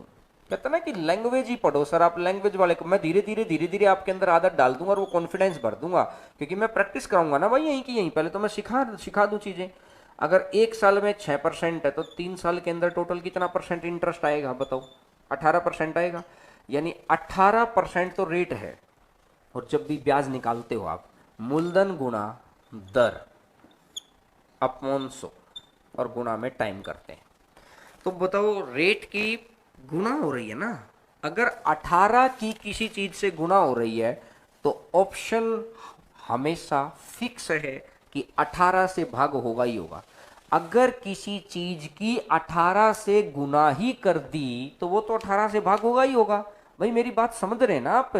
कहते ना कि लैंग्वेज ही पढ़ो सर, आप लैंग्वेज वाले को मैं धीरे धीरे आपके अंदर आदत डाल दूंगा और वो कॉन्फिडेंस भर दूंगा, क्योंकि मैं प्रैक्टिस कराऊंगा ना भाई यहीं की यहीं। पहले तो मैं सिखा दूं चीजें। अगर एक साल में 6% है तो 3 साल के अंदर टोटल कितना परसेंट इंटरेस्ट आएगा बताओ? 18% आएगा। यानी 18% तो रेट है, और जब भी ब्याज निकालते हो आप, मूलधन गुणा दर अपॉन 100 और गुणा में टाइम करते हैं। तो बताओ रेट की गुणा हो रही है ना, अगर 18 की किसी चीज से गुणा हो रही है तो ऑप्शन हमेशा फिक्स है कि 18 से भाग होगा ही होगा। अगर किसी चीज की 18 से गुना ही कर दी तो वो तो 18 से भाग होगा ही होगा। भाई मेरी बात समझ रहे हैं ना आप?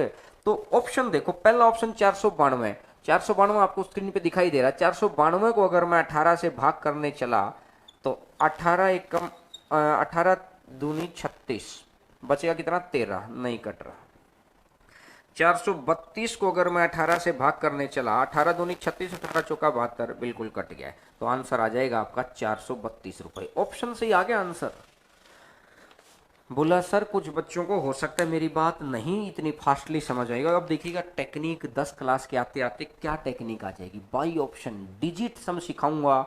तो ऑप्शन देखो, पहला ऑप्शन 492, 492 आपको स्क्रीन पे दिखाई दे रहा है। 492 को अगर मैं 18 से भाग करने चला तो 18 एकम 18 दूनी 36, बचेगा कितना? 13, नहीं कट रहा। 432 को अगर मैं 18 से भाग करने चला, 18 दूनी 36, 18 चौका 72, बिल्कुल कट गया है। तो आंसर आ जाएगा आपका 432 रुपए। ऑप्शन से ही आ गया आंसर। बोला सर कुछ बच्चों को हो सकता है मेरी बात नहीं इतनी फास्टली समझ आएगा। अब देखिएगा टेक्निक 10 क्लास के आते आते क्या टेक्निक आ जाएगी। बाई ऑप्शन डिजिट सम सिखाऊंगा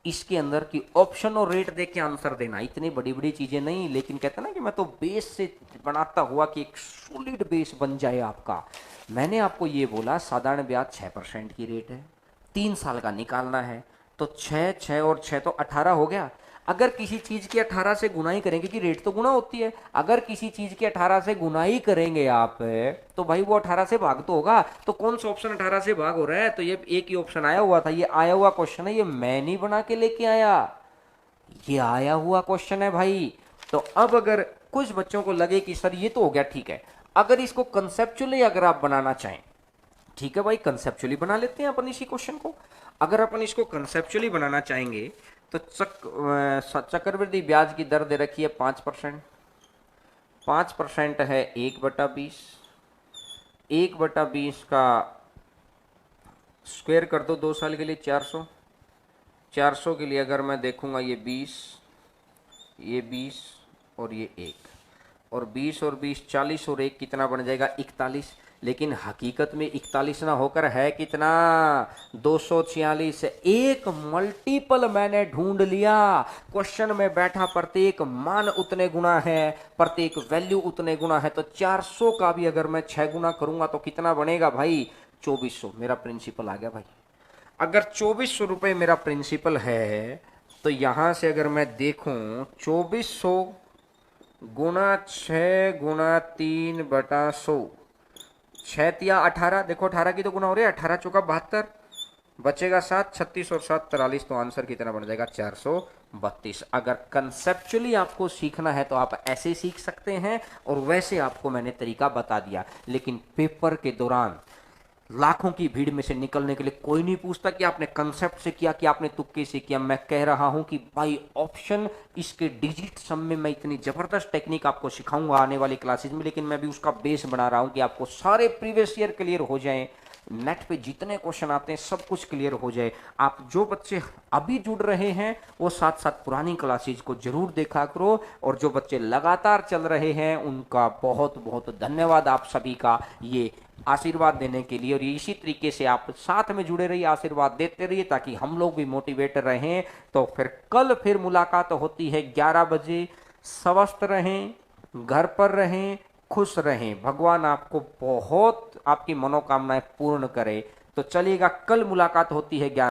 इसके अंदर की ऑप्शन और रेट देख के आंसर देना। इतनी बड़ी बड़ी चीजें नहीं, लेकिन कहते ना कि मैं तो बेस से बनाता हुआ कि एक सॉलिड बेस बन जाए आपका। मैंने आपको ये बोला साधारण ब्याज 6% की रेट है, 3 साल का निकालना है, तो 6 6 और 6 तो 18 हो गया। अगर किसी चीज की 18 से गुनाई करेंगे, क्योंकि रेट तो गुना होती है, अगर किसी चीज की 18 से गुनाई करेंगे आप तो भाई वो 18 से भाग तो होगा। तो कौन सा ऑप्शन 18 से भाग हो रहा है? तो ये एक ही ऑप्शन आया हुआ था, ये आया हुआ क्वेश्चन है, ये मैं नहीं बना के लेके आया, ये आया हुआ क्वेश्चन है भाई। तो अब अगर कुछ बच्चों को लगे कि सर ये तो हो गया, ठीक है, अगर इसको कंसेप्चुअली अगर आप बनाना चाहें, ठीक है भाई कंसेप्चुअली बना लेते हैं अपन इसी क्वेश्चन को। अगर अपन इसको कंसेप्चुअली बनाना चाहेंगे तो चक्रवृद्धि ब्याज की दर दे रखी है 5%। 5% है 1/20, 1/20 का स्क्वायर कर दो 2 साल के लिए 400, 400 के लिए अगर मैं देखूंगा ये 20, ये 20 और ये 1, और 20 और 20 40 और 1 कितना बन जाएगा? 41। लेकिन हकीकत में 41 ना होकर है कितना? 246। एक मल्टीपल मैंने ढूंढ लिया। क्वेश्चन में बैठा प्रत्येक मान उतने गुना है, प्रत्येक वैल्यू उतने गुना है। तो 400 का भी अगर मैं 6 गुना करूंगा तो कितना बनेगा भाई? 2400। मेरा प्रिंसिपल आ गया भाई। अगर 2400 रुपये मेरा प्रिंसिपल है तो यहां से अगर मैं देखूं 2400 गुना 6 गुना 3/100, 6 तिया 18, देखो 18 की तो गुना हो रही है, 18 चौका 72, बचेगा 7, 36 और 7 43। तो आंसर कितना बन जाएगा? 432। अगर कंसेप्चुअली आपको सीखना है तो आप ऐसे सीख सकते हैं, और वैसे आपको मैंने तरीका बता दिया। लेकिन पेपर के दौरान लाखों की भीड़ में से निकलने के लिए कोई नहीं पूछता कि आपने कंसेप्ट से किया कि आपने तुक्के से किया। मैं कह रहा हूं कि भाई ऑप्शन इसके डिजिट सम में मैं इतनी जबरदस्त टेक्निक आपको सिखाऊंगा आने वाली क्लासेस में, लेकिन मैं भी उसका बेस बना रहा हूं कि आपको सारे प्रीवियस ईयर क्लियर हो जाएं, नेट पे जितने क्वेश्चन आते हैं सब कुछ क्लियर हो जाए। आप जो बच्चे अभी जुड़ रहे हैं वो साथ साथ पुरानी क्लासेज को जरूर देखा करो, और जो बच्चे लगातार चल रहे हैं उनका बहुत बहुत धन्यवाद आप सभी का ये आशीर्वाद देने के लिए। और इसी तरीके से आप साथ में जुड़े रहिए, आशीर्वाद देते रहिए ताकि हम लोग भी मोटिवेट रहें। तो कल मुलाकात होती है 11 बजे। स्वस्थ रहें, घर पर रहें, खुश रहें, भगवान आपको बहुत आपकी मनोकामनाएं पूर्ण करे। तो चलिएगा, कल मुलाकात होती है 11